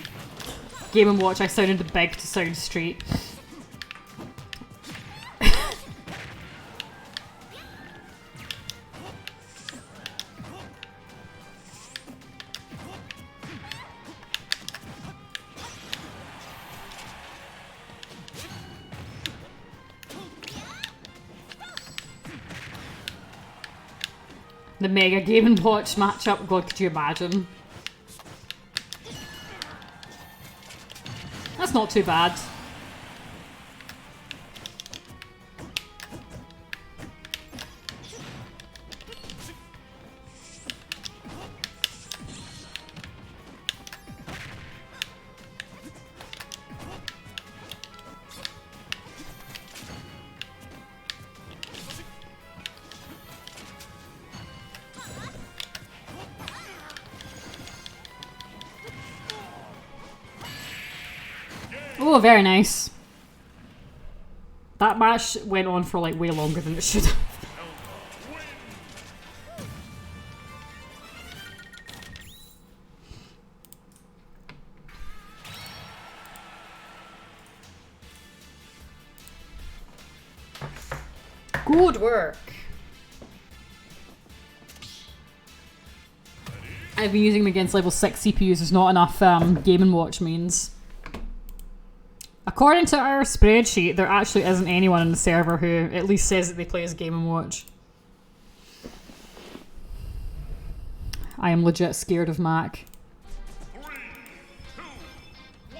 Game & Watch, I sounded big to sound straight. The Mega Game & Watch matchup, god, could you imagine? That's not too bad. Oh, very nice. That match went on for like way longer than it should have. Good work. I've been using them against level 6 CPUs. There's not enough Game & Watch means. According to our spreadsheet, there actually isn't anyone on the server who at least says that they play as Game & Watch. I am legit scared of Mac. 3, 2,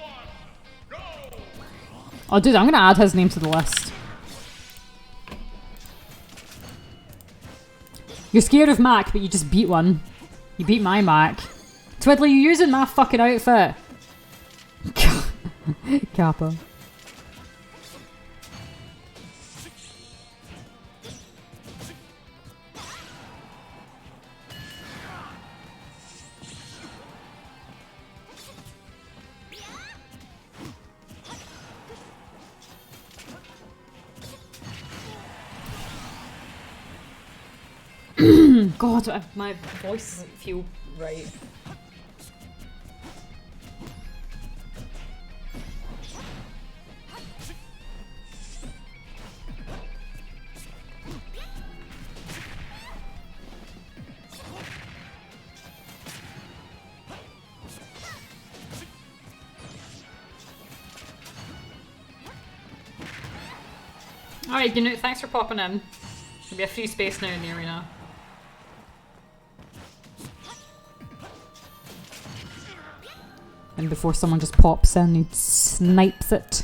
1, go! Oh dude, I'm gonna add his name to the list. You're scared of Mac, but you just beat one. You beat my Mac. Twiddly, you using my fucking outfit? Kappa. God, my voice doesn't feel right. Alright, Gnut, thanks for popping in. There'll be a free space now in the arena. And before someone just pops in and snipes it.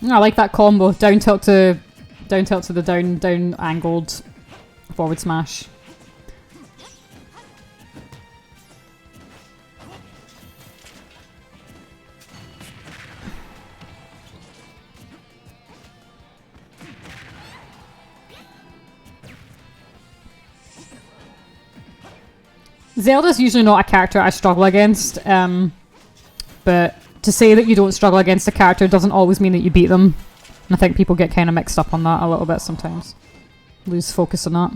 I like that combo. Down tilt to the down angled forward smash. Zelda's usually not a character I struggle against, but to say that you don't struggle against a character doesn't always mean that you beat them. And I think people get kind of mixed up on that a little bit sometimes. Lose focus on that.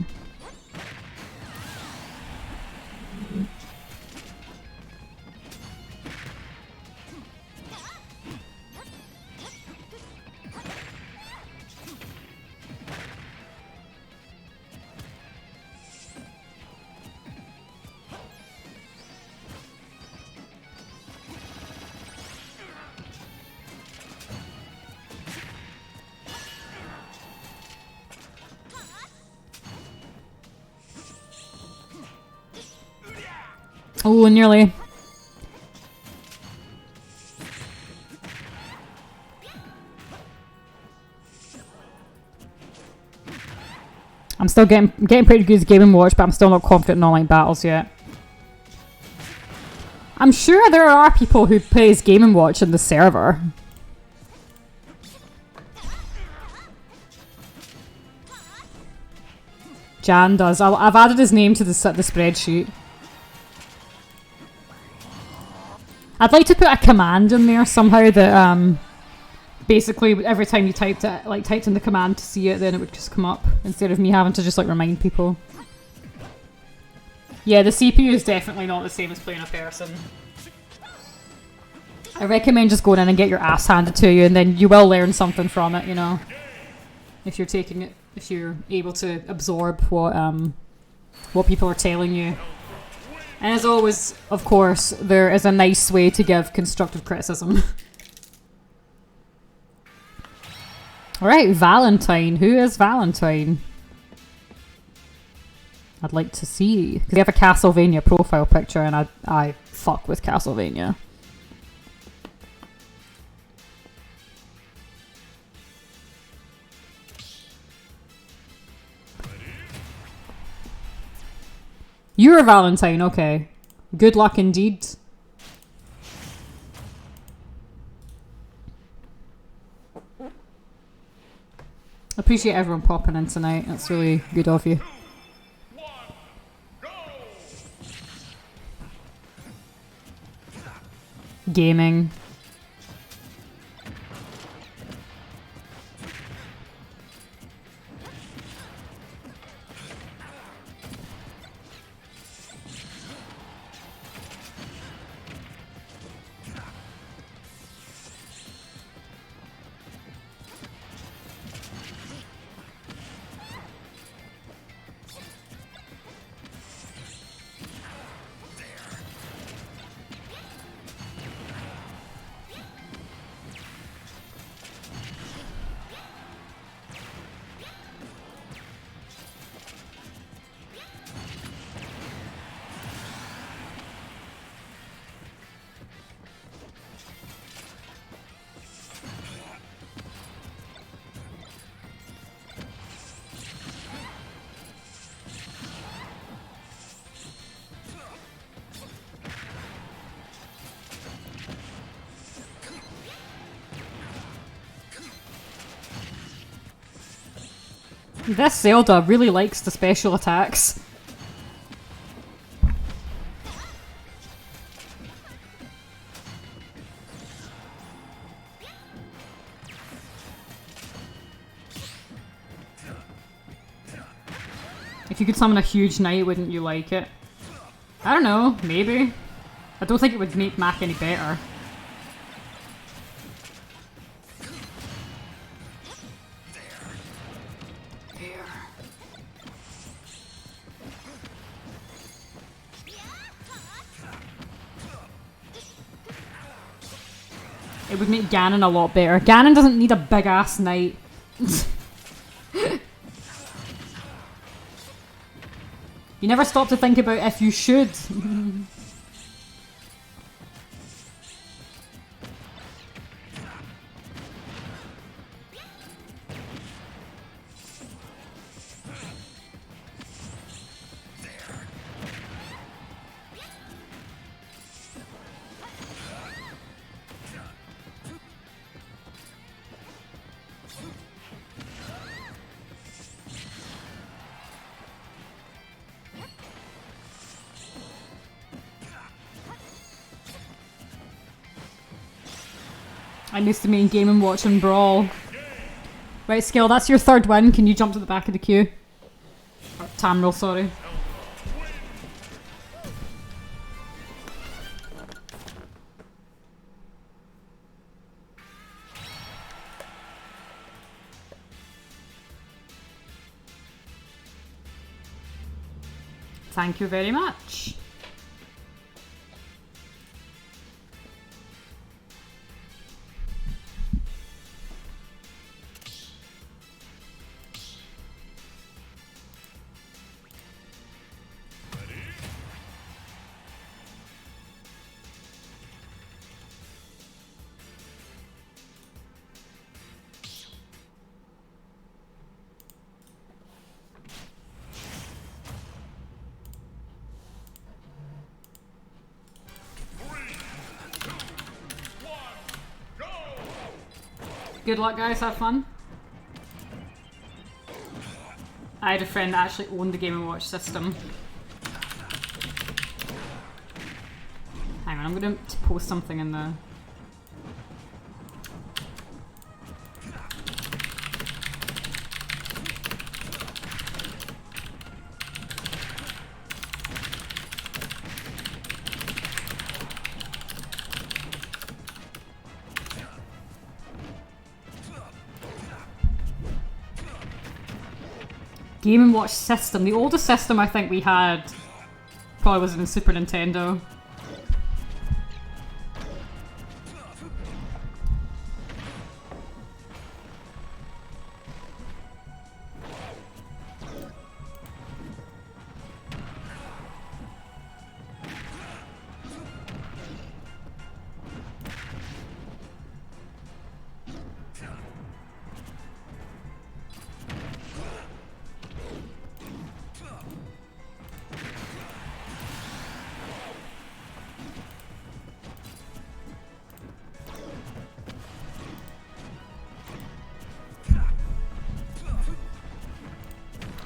Oh, nearly. I'm still getting pretty good at Game & Watch, but I'm still not confident in online battles yet. I'm sure there are people who plays Game & Watch in the server. Jan does. I've added his name to the spreadsheet. I'd like to put a command in there somehow that basically every time you typed in the command to see it, then it would just come up instead of me having to just like remind people. Yeah, the CPU is definitely not the same as playing a person. I recommend just going in and get your ass handed to you, and then you will learn something from it, you know. If you're taking it, if you're able to absorb what people are telling you. And as always, of course, there is a nice way to give constructive criticism. Alright, Valentine. Who is Valentine? I'd like to see. Because they have a Castlevania profile picture, and I fuck with Castlevania. You're a Valentine, okay. Good luck indeed. Appreciate everyone popping in tonight. That's really good of you. 1, go! Gaming. This Zelda really likes the special attacks. If you could summon a huge knight, wouldn't you like it? I don't know, maybe. I don't think it would make Mac any better. It would make Ganon a lot better. Ganon doesn't need a big ass knight. You never stop to think about if you should. I missed the main game and watch and brawl. Right, Skill, that's your third win. Can you jump to the back of the queue? Or Tamriel, sorry. Thank you very much. Good luck, guys. Have fun. I had a friend that actually owned the Game & Watch system. Hang on, I'm going to post something in the... Game & Watch system. The oldest system I think we had probably was in Super Nintendo.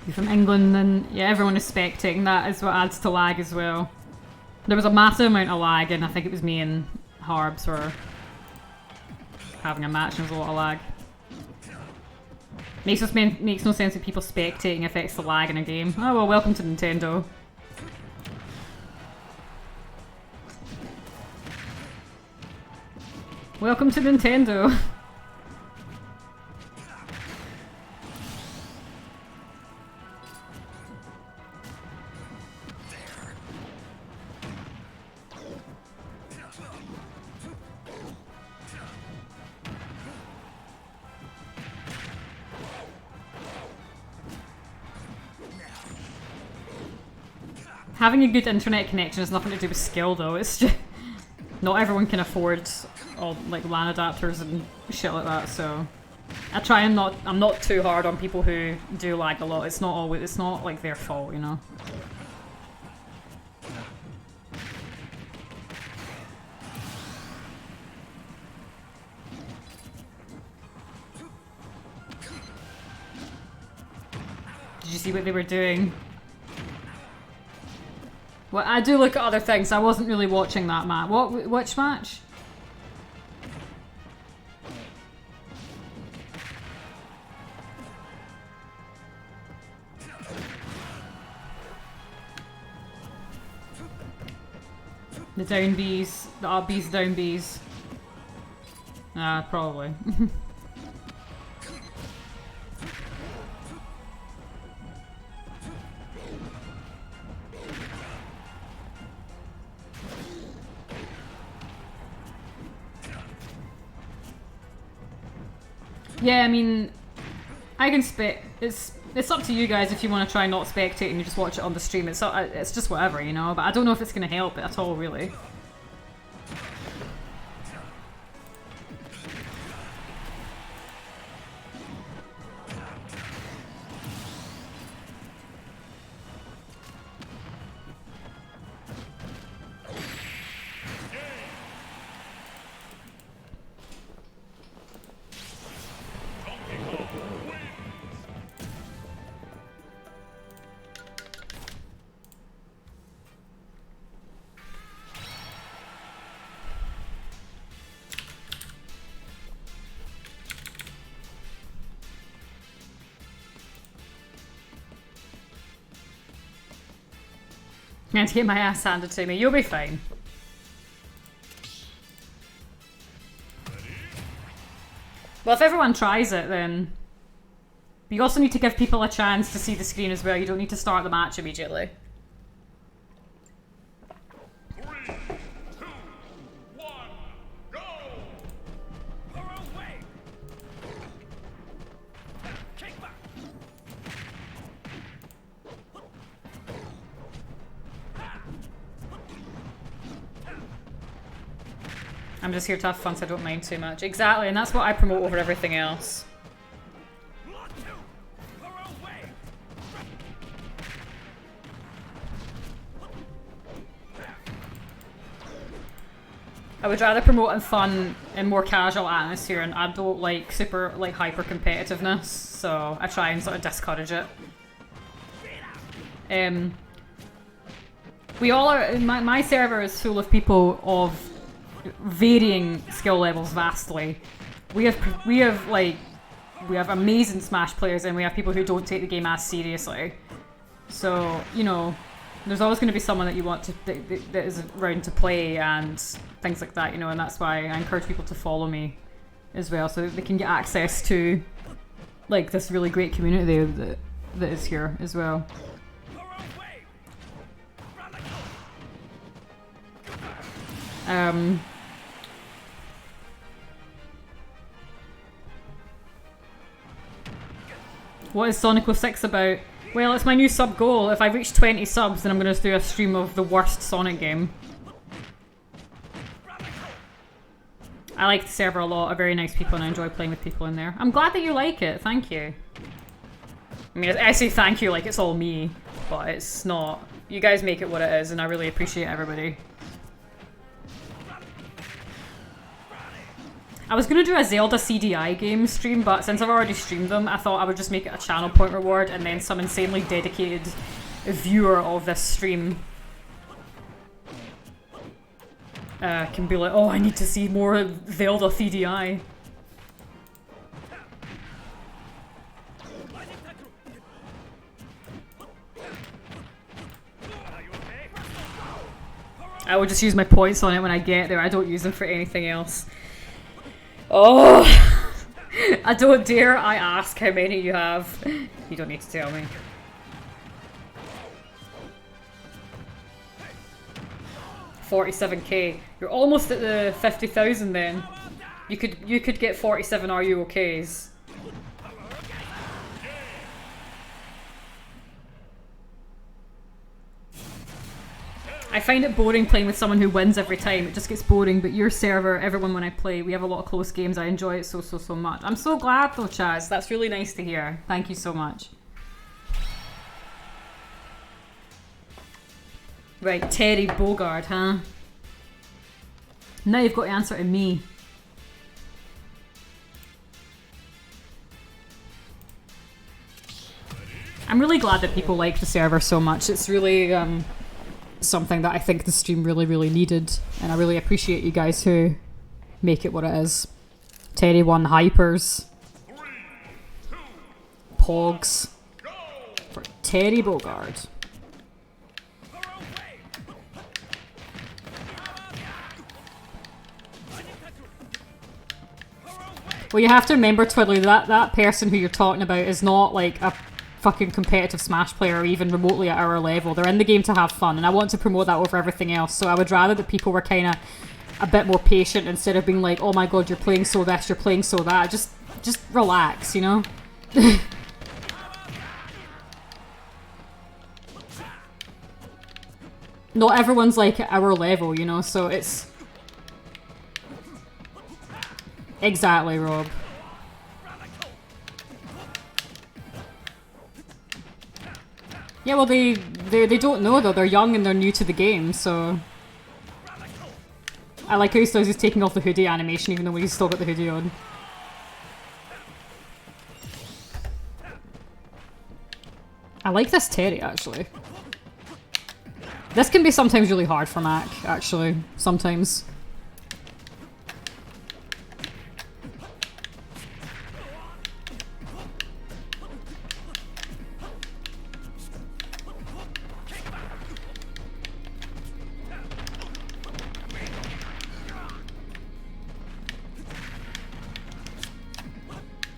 you're from England, then yeah, everyone is spectating. That is what adds to lag as well. There was a massive amount of lag, and I think it was me and Harbs were having a match, and there was a lot of lag. Makes no sense that people spectating affects the lag in a game. Oh well, welcome to Nintendo. Welcome to Nintendo. Having a good internet connection has nothing to do with skill though, it's just... Not everyone can afford all like LAN adapters and shit like that, so... I try and I'm not too hard on people who do lag a lot, it's not like their fault, you know? Did you see what they were doing? Well, I do look at other things. I wasn't really watching that match. Which match? The down Bs, the up Bs, down Bs. Probably. Yeah, I mean, I can it's up to you guys if you want to try not spectate and you just watch it on the stream. It's just whatever, you know. But I don't know if it's going to help it at all, really. I'm going to get my ass handed to me. You'll be fine. Well, if everyone tries it, then... You also need to give people a chance to see the screen as well. You don't need to start the match immediately. 3, 2, 1, go! Away! Kick back! I'm just here to have fun, so I don't mind too much. Exactly, and that's what I promote over everything else. I would rather promote in fun and more casual atmosphere, and I don't like super like hyper competitiveness, so I try and sort of discourage it. We all are. My server is full of people of varying skill levels vastly. We have amazing Smash players, and we have people who don't take the game as seriously. So you know, there's always going to be someone that you want to that is around to play and things like that, you know. And that's why I encourage people to follow me as well, so that they can get access to like this really great community that is here as well. What is Sonic 06 about? Well, it's my new sub goal. If I reach 20 subs, then I'm going to do a stream of the worst Sonic game. I like the server a lot. Are very nice people, and I enjoy playing with people in there. I'm glad that you like it. Thank you. I mean, I say thank you like it's all me, but it's not. You guys make it what it is, and I really appreciate everybody. I was gonna do a Zelda CDI game stream, but since I've already streamed them, I thought I would just make it a channel point reward, and then some insanely dedicated viewer of this stream can be like, oh, I need to see more Zelda CDI. I will just use my points on it when I get there. I don't use them for anything else. Oh! I don't dare I ask how many you have. You don't need to tell me. $47k. You're almost at the 50,000 then. You could get 47 Are You OKs. I find it boring playing with someone who wins every time. It just gets boring, but your server, everyone when I play, we have a lot of close games. I enjoy it so much. I'm so glad though, Chaz. That's really nice to hear. Thank you so much. Right, Terry Bogard, huh? Now you've got to answer to me. I'm really glad that people like the server so much. It's really something that I think the stream really needed, and I really appreciate you guys who make it what it is. Terry won Hypers. 3, 2, Pogs. go! For Terry Bogard. Well, you have to remember, Twiddly, that person who you're talking about is not like a fucking competitive Smash player or even remotely at our level. They're in the game to have fun, and I want to promote that over everything else. So I would rather that people were kind of a bit more patient instead of being like, oh my god, you're playing so this, you're playing so that. Just relax, you know? Not everyone's like at our level, you know, so it's... Exactly, Rob. Yeah, well, they don't know though. They're young and they're new to the game, so... I like how he still is taking off the hoodie animation even though he's still got the hoodie on. I like this Terry, actually. This can be sometimes really hard for Mac, actually. Sometimes.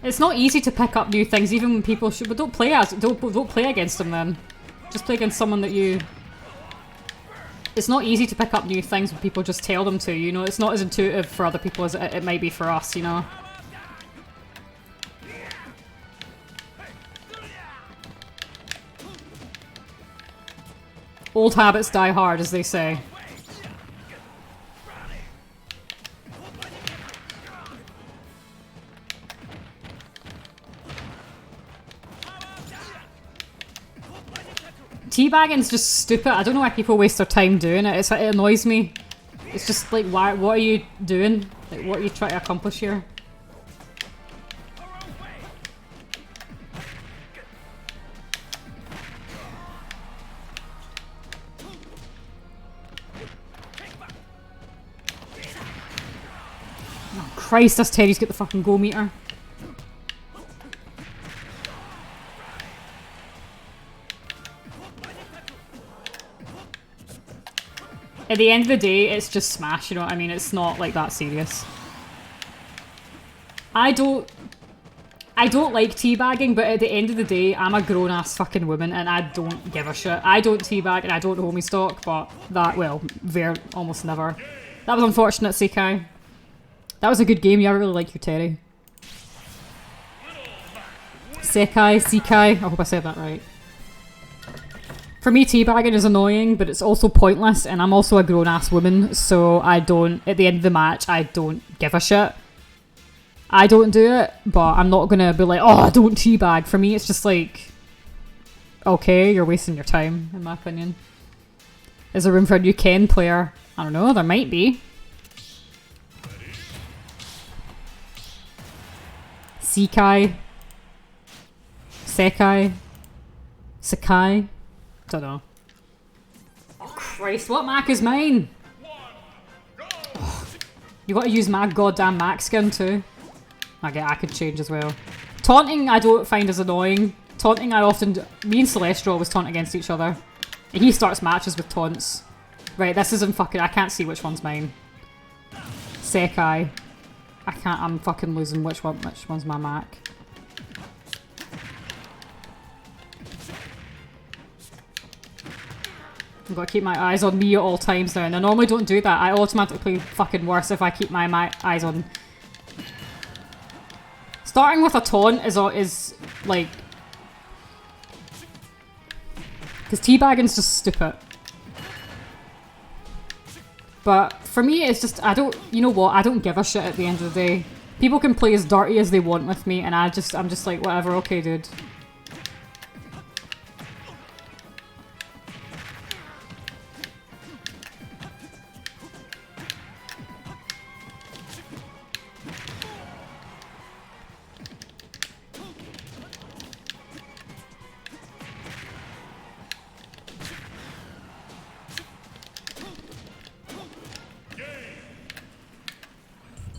It's not easy to pick up new things, even when people should. But don't play against them then. Just play against someone that you. It's not easy to pick up new things when people just tell them to. You know, it's not as intuitive for other people as it might be for us. You know. Old habits die hard, as they say. Teabagging's just stupid. I don't know why people waste their time doing it. It annoys me. It's just like, why? What are you doing? Like, what are you trying to accomplish here? Oh Christ, this Terry's got the fucking go meter. At the end of the day, it's just Smash, you know what I mean? It's not like that serious. I don't like teabagging, but at the end of the day, I'm a grown-ass fucking woman and I don't give a shit. I don't teabag and I don't homie stock, but that, well, almost never. That was unfortunate, Sekai. That was a good game. Yeah, I really like your Terry. Sekai. I hope I said that right. For me, teabagging is annoying, but it's also pointless, and I'm also a grown-ass woman, so at the end of the match, I don't give a shit. I don't do it, but I'm not gonna be like, oh, don't teabag. For me, it's just like, okay, you're wasting your time, in my opinion. Is there room for a new Ken player? I don't know, there might be. Sekai. Sekai. Sakai. Don't know. Oh Christ, what Mac is mine? Oh, you gotta use my goddamn Mac skin too. I could change as well. Taunting I don't find as annoying. Taunting I often do. Me and Celestial always taunt against each other. And he starts matches with taunts. Right, this isn't fucking. I can't see which one's mine. Sekai. I'm fucking losing which one's my Mac. I've got to keep my eyes on me at all times now, and I normally don't do that. I automatically fucking worse if I keep my eyes on. Starting with a taunt is like, because teabagging's just stupid. But for me, it's just, you know what, I don't give a shit at the end of the day. People can play as dirty as they want with me, and I'm just like, whatever, okay, dude.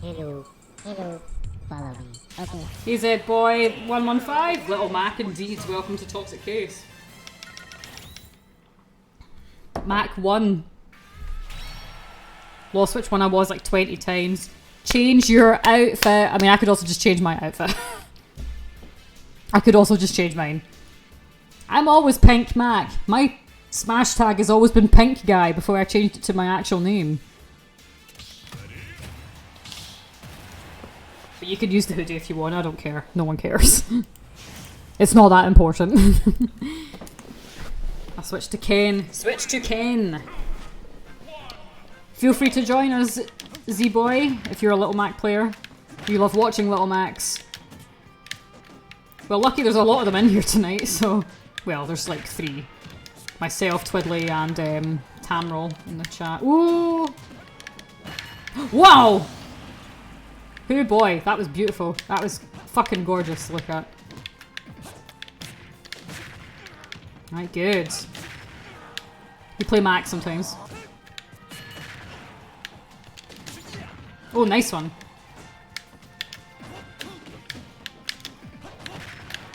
Hello. Hello. Follow me. Okay. He's a boy 115. Little Mac indeed. Welcome to Toxic Case. Mac 1. Lost which one I was like 20 times. Change your outfit. I mean, I could also just change my outfit. I could also just change mine. I'm always Pink Mac. My Smash tag has always been Pink Guy before I changed it to my actual name. But you could use the hoodie if you want, I don't care. No one cares. It's not that important. I'll switch to Ken. Switch to Ken! Feel free to join us, Z-Boy, if you're a Little Mac player. You love watching Little Macs. Well, lucky there's a lot of them in here tonight, so... Well, there's like 3. Myself, Twiddly, and Tamroll in the chat. Ooh! Wow! Oh boy, that was beautiful. That was fucking gorgeous to look at. Right, good. You play Mac sometimes. Oh, nice one.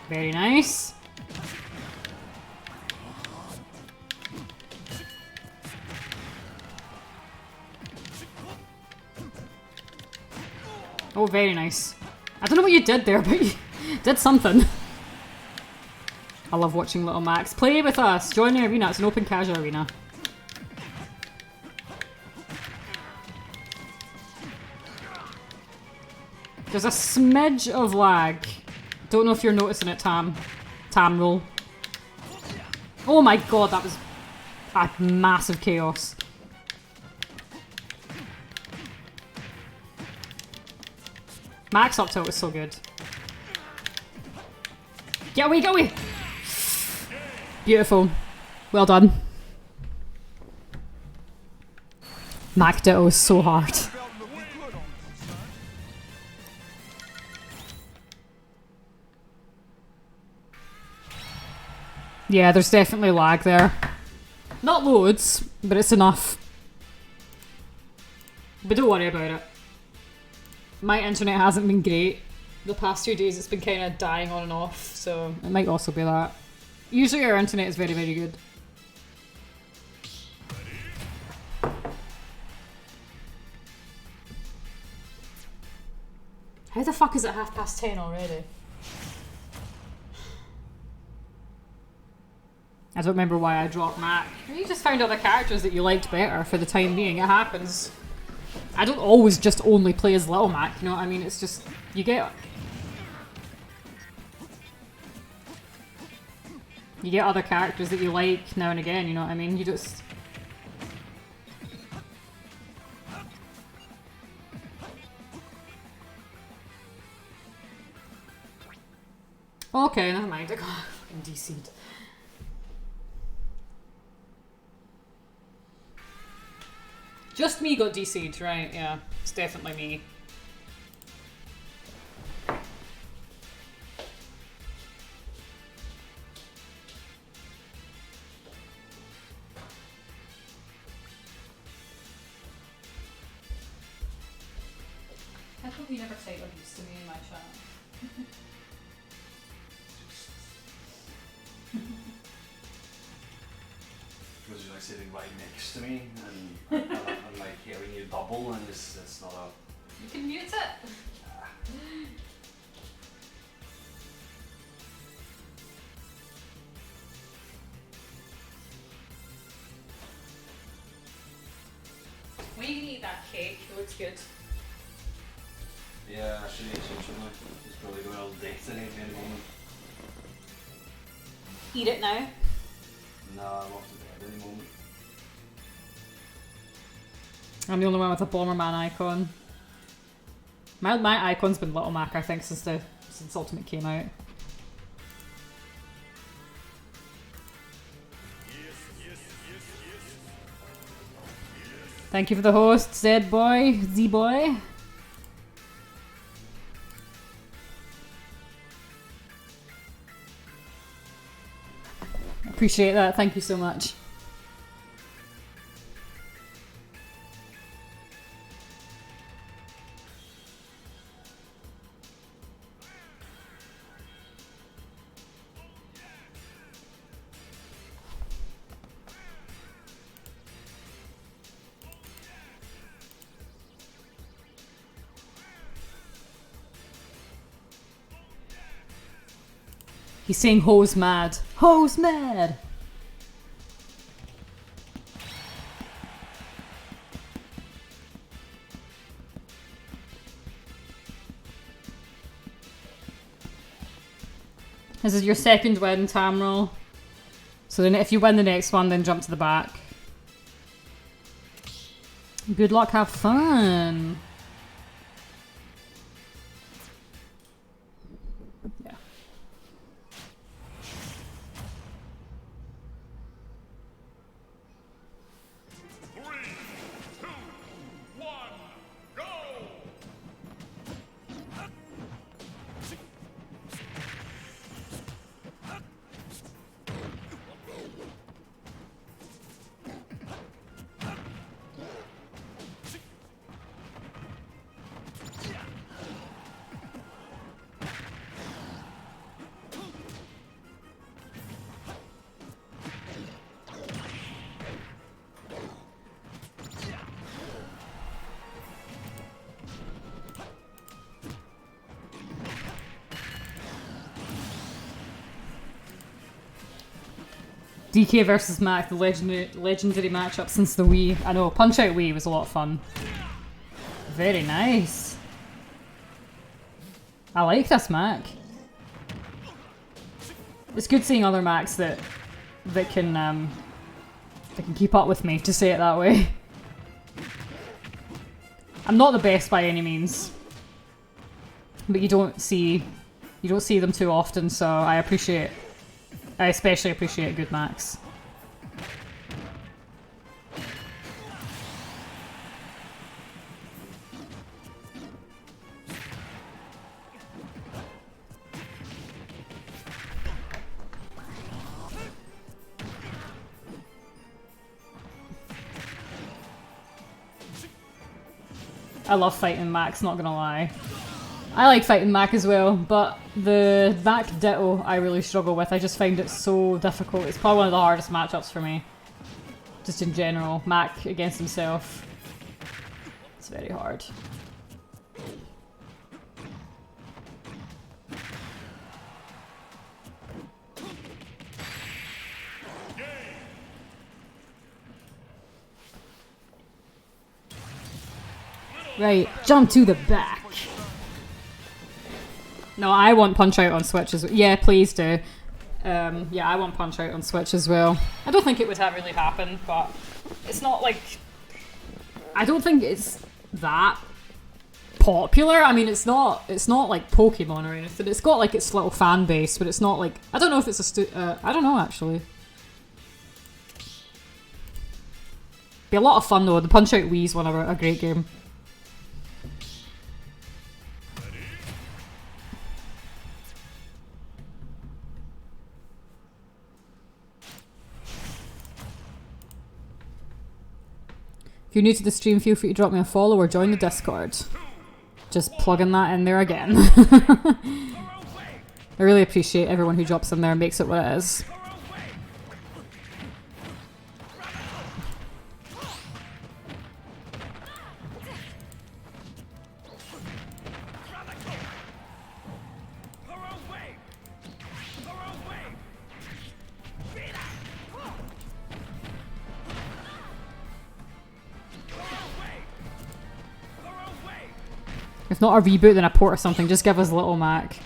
Very nice. Oh, very nice. I don't know what you did there, but you did something. I love watching Little Max. Play with us. Join the arena. It's an open casual arena. There's a smidge of lag. Don't know if you're noticing it, Tamroll. Oh my god, that was a massive chaos. Max up tilt was so good. Get away, get away! Beautiful. Well done. Mac Ditto is so hard. Yeah, there's definitely lag there. Not loads, but it's enough. But don't worry about it. My internet hasn't been great. The past 2 days it's been kind of dying on and off, so it might also be that. Usually our internet is very, very good. How the fuck is it 10:30 already? I don't remember why I dropped Mac. You just found other characters that you liked better for the time being. It happens. I don't always just only play as Little Mac, you know what I mean? It's just, you get other characters that you like now and again, you know what I mean? You just... Okay, never mind. I got fucking DC'd. Just me got DC'd, right? Yeah, it's definitely me. come you never type abuse to me in my chat? Because you're like sitting right next to me and I'm like hearing you double and it's not a... You can mute it! When you can eat that cake, it looks good. Yeah, I should eat something. It's probably going all day today at the moment. Eat it now. No, I'm off to bed at the moment. I'm the only one with a Bomberman icon. My icon's been Little Mac, I think, since Ultimate came out. Thank you for the host, Z-Boy. Appreciate that, thank you so much. He's saying ho's mad. Ho's mad! This is your second win, Tamriel. So then if you win the next one, then jump to the back. Good luck, have fun! Yeah. DK versus Mac, the legendary matchup since the Wii. I know, Punch Out Wii was a lot of fun. Very nice. I like this Mac. It's good seeing other Macs that can keep up with me, to say it that way. I'm not the best by any means, but you don't see them too often, so I especially appreciate good Macs. I love fighting Macs, not gonna lie. I like fighting Mac as well, but the Mac Ditto I really struggle with. I just find it so difficult. It's probably one of the hardest matchups for me. Just in general. Mac against himself. It's very hard. Right, jump to the back. No, I want Punch Out on Switch as well. Yeah, please do. Yeah, I want Punch Out on Switch as well. I don't think it would really happen, but it's not like... I don't think it's that popular. I mean, it's not like Pokemon or anything. It's got like its little fan base, but it's not like... I don't know if it's I don't know, actually. Be a lot of fun, though. The Punch Out Wii's one of a great game. If you're new to the stream, feel free to drop me a follow or join the Discord. Just plugging that in there again. I really appreciate everyone who drops in there and makes it what it is. If not a reboot, then a port or something. Just give us Little Mac.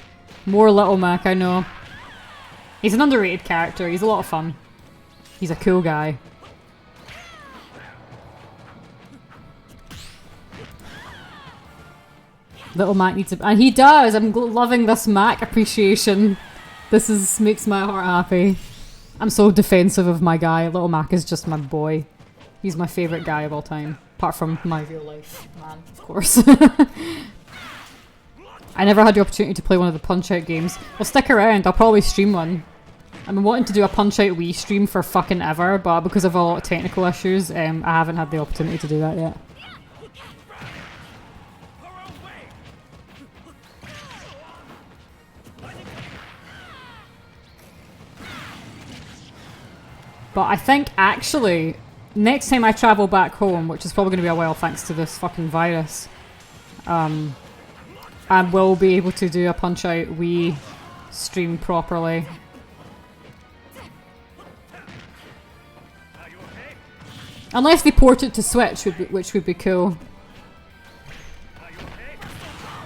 More Little Mac, I know. He's an underrated character. He's a lot of fun. He's a cool guy. Little Mac needs to... And he does! I'm loving this Mac appreciation. Makes my heart happy. I'm so defensive of my guy. Little Mac is just my boy. He's my favourite guy of all time. Apart from my real life man, of course. I never had the opportunity to play one of the Punch-Out games. Well, stick around, I'll probably stream one. I've been wanting to do a Punch-Out Wii stream for fucking ever, but because of a lot of technical issues, I haven't had the opportunity to do that yet. But I think, actually, next time I travel back home, which is probably going to be a while thanks to this fucking virus, I will be able to do a Punch-Out Wii stream properly. Unless they port it to Switch, which would be cool.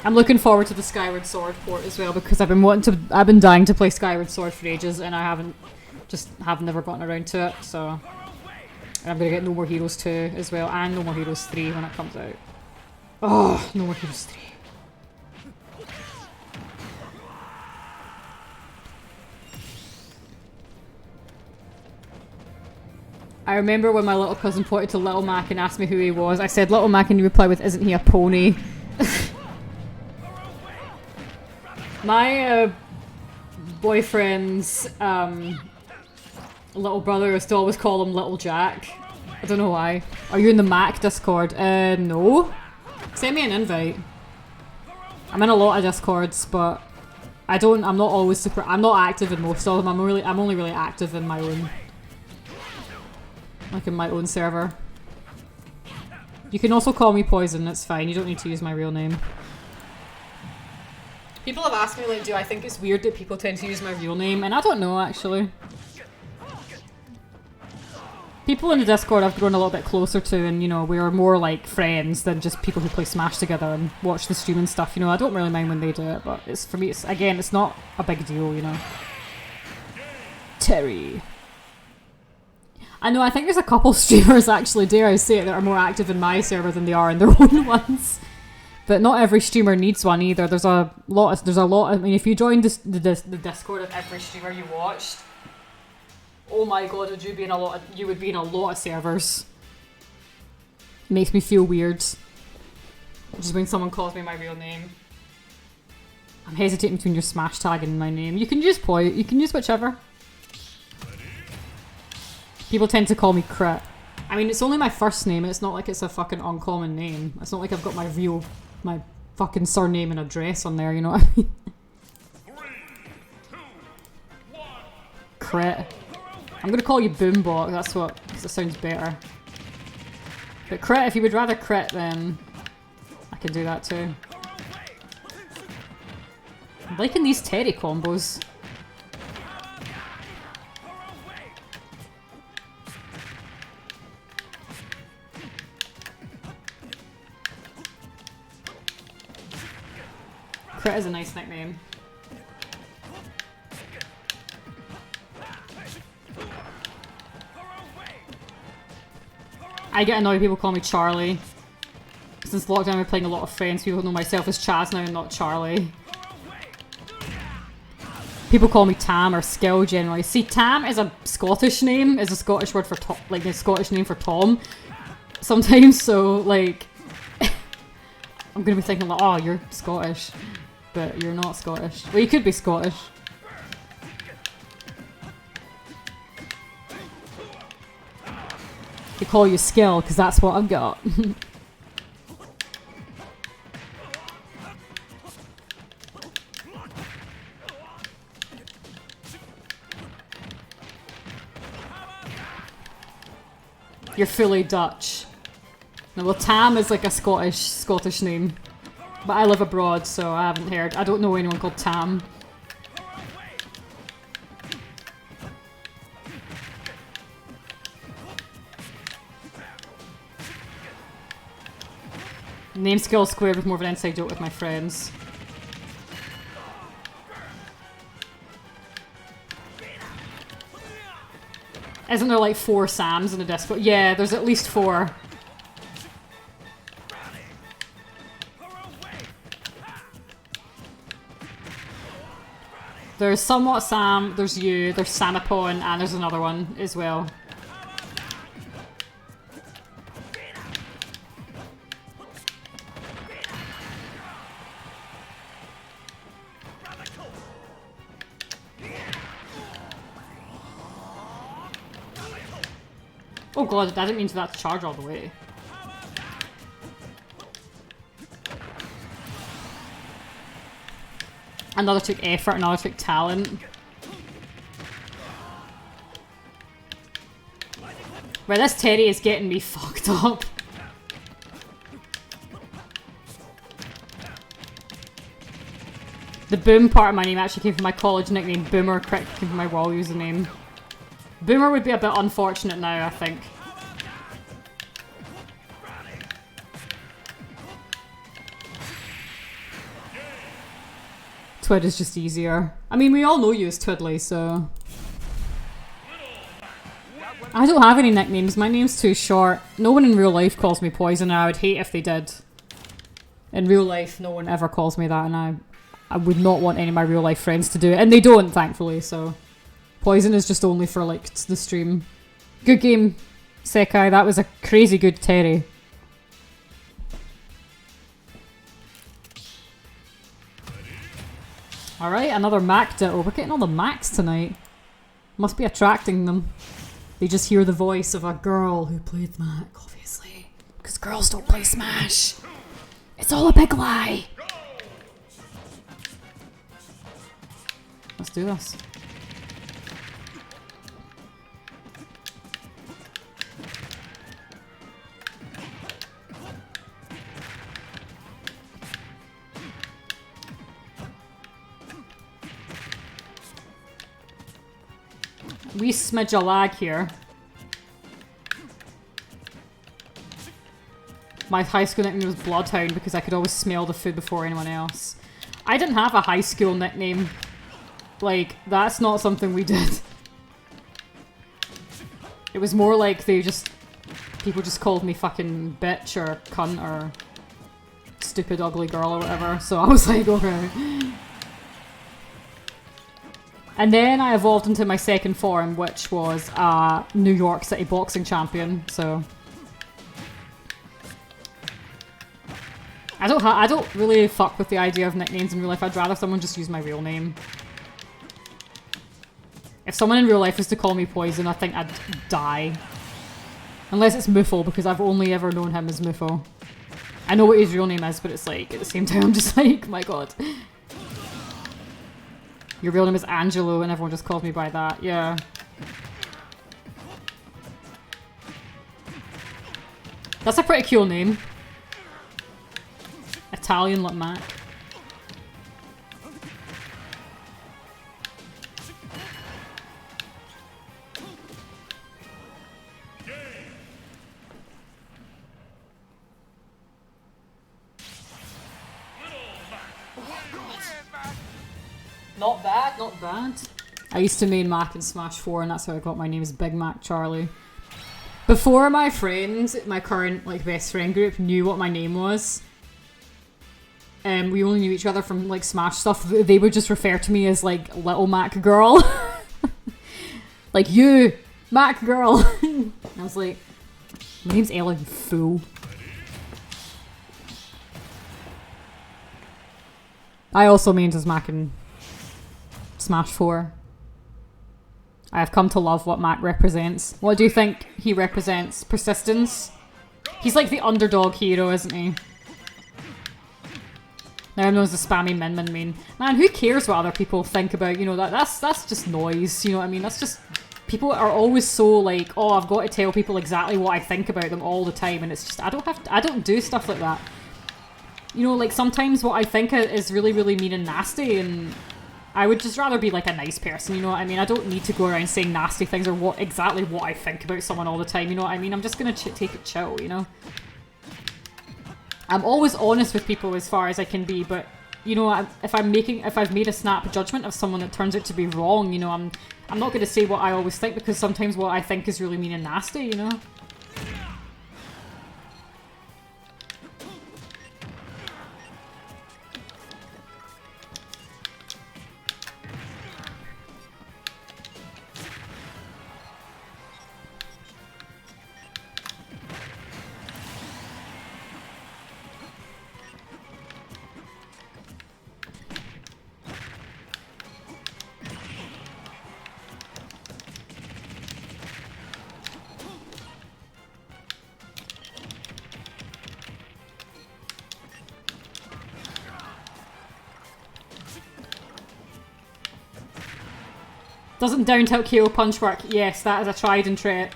I'm looking forward to the Skyward Sword port as well because I've been dying to play Skyward Sword for ages and I have never gotten around to it. So and I'm gonna get No More Heroes 2 as well and No More Heroes 3 when it comes out. Oh, No More Heroes 3. I remember when my little cousin pointed to Little Mac and asked me who he was. I said Little Mac and he replied with, "Isn't he a pony?" My boyfriend's little brother used to always call him Little Jack. I don't know why. Are you in the Mac Discord? No. Send me an invite. I'm in a lot of Discords, but I'm not active in most of them. I'm only really active in my own. Like in my own server. You can also call me Poison, it's fine. You don't need to use my real name. People have asked me, like, do I think it's weird that people tend to use my real name? And I don't know, actually. People in the Discord I've grown a little bit closer to, and, you know, we're more like friends than just people who play Smash together and watch the stream and stuff. You know, I don't really mind when they do it, but for me, it's not a big deal, you know. Terry. I know, I think there's a couple streamers, actually, dare I say it, that are more active in my server than they are in their own ones. But not every streamer needs one either. There's a lot. I mean, if you joined the Discord of every streamer you watched, oh my god, you would be in a lot of servers. It makes me feel weird. Just when someone calls me my real name. I'm hesitating between your Smash tag and my name. You can use you can use whichever. People tend to call me Crit. I mean, it's only my first name, and it's not like it's a fucking uncommon name. It's not like I've got my fucking surname and address on there, you know what I mean? 3, 2, 1. Crit. I'm gonna call you Boombot, because it sounds better. But Crit, if you would rather Crit, then I can do that too. I'm liking these Terry combos. Crit is a nice nickname. I get annoyed when people call me Charlie. Since lockdown we're playing a lot of Friends, people know myself as Chaz now and not Charlie. People call me Tam or Skill generally. See, Tam is a Scottish name, is a Scottish word for like a Scottish name for Tom. Sometimes, so like I'm gonna be thinking like, oh, you're Scottish. But you're not Scottish. Well, you could be Scottish. They call you Skill, because that's what I've got. You're fully Dutch. No, well, Tam is like a Scottish name. But I live abroad, so I haven't heard. I don't know anyone called Tam. Name skill squared with more of an inside joke with my friends. Isn't there like 4 Sams in the Discord? Yeah, there's at least 4. There's Somewhat Sam, there's you, there's Samapon, and there's another one as well. Oh god, I didn't mean for that to charge all the way. Another took effort, another took talent. Right, this Terry is getting me fucked up. The Boom part of my name actually came from my college nickname. Boomer came from my WoW username. Boomer would be a bit unfortunate now, I think. Twid is just easier. I mean, we all know you as Twiddly, so... I don't have any nicknames. My name's too short. No one in real life calls me Poison, and I would hate if they did. In real life, no one ever calls me that, and I would not want any of my real life friends to do it. And they don't, thankfully, so... Poison is just only for, like, the stream. Good game, Sekai. That was a crazy good Terry. Alright, another Mac Ditto. We're getting all the Macs tonight. Must be attracting them. They just hear the voice of a girl who played Mac, obviously. Because girls don't play Smash. It's all a big lie. Let's do this. Wee smidge of lag here. My high school nickname was Bloodhound because I could always smell the food before anyone else. I didn't have a high school nickname. Like, that's not something we did. It was more like people just called me fucking bitch or cunt or stupid ugly girl or whatever. So I was like, okay. And then I evolved into my second form, which was a New York City boxing champion, so... I don't really fuck with the idea of nicknames in real life. I'd rather someone just use my real name. If someone in real life was to call me Poison, I think I'd die. Unless it's Muffle, because I've only ever known him as Muffle. I know what his real name is, but it's like, at the same time, I'm just like, my god. Your real name is Angelo and everyone just calls me by that. Yeah. That's a pretty cool name. Italian like Mac. Not bad, not bad. I used to main Mac in Smash 4 and that's how I got my name is Big Mac Charlie. Before my friends, my current like best friend group knew what my name was, we only knew each other from like Smash stuff, they would just refer to me as like Little Mac Girl. Like, you, Mac Girl. And I was like, my name's Ellen, fool. I also mained as Mac in Smash 4. I have come to love what Mac represents. What do you think he represents? Persistence? He's like the underdog hero, isn't he? Now I'm known as the spammy Min Min main. Man, who cares what other people think about, you know, that's just noise, you know what I mean? That's just people are always so like, oh, I've got to tell people exactly what I think about them all the time, and it's just I don't do stuff like that. You know, like sometimes what I think is really, really mean and nasty, and I would just rather be like a nice person, you know what I mean? I don't need to go around saying nasty things or exactly what I think about someone all the time, you know what I mean? I'm just gonna take it chill, you know? I'm always honest with people as far as I can be, but you know, if I've made a snap judgment of someone that turns out to be wrong, you know, I'm not going to say what I always think, because sometimes what I think is really mean and nasty, you know? Doesn't down tilt KO punch work? Yes, that is a tried and true.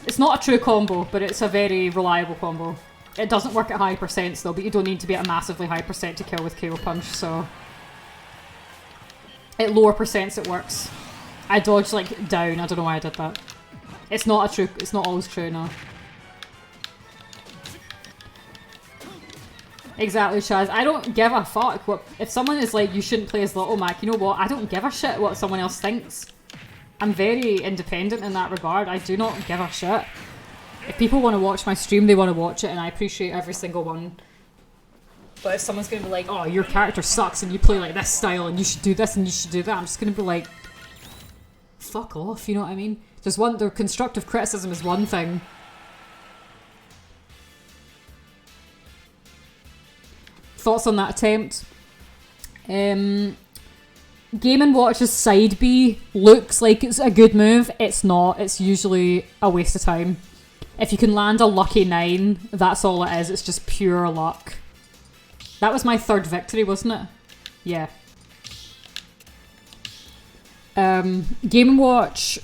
It's not a true combo, but it's a very reliable combo. It doesn't work at high percents though, but you don't need to be at a massively high percent to kill with KO punch, so... At lower percents it works. I dodged like down, I don't know why I did that. It's not always true, no. Exactly, Chaz. I don't give a fuck what if someone is like, you shouldn't play as Little Mac, you know what? I don't give a shit what someone else thinks. I'm very independent in that regard. I do not give a shit. If people want to watch my stream, they want to watch it, and I appreciate every single one. But if someone's going to be like, oh, your character sucks and you play like this style and you should do this and you should do that, I'm just going to be like, fuck off, you know what I mean? Their constructive criticism is one thing. Thoughts on that attempt? Game & Watch's side B looks like it's a good move. It's not. It's usually a waste of time. If you can land a lucky 9, that's all it is. It's just pure luck. That was my third victory, wasn't it? Yeah. Game & Watch.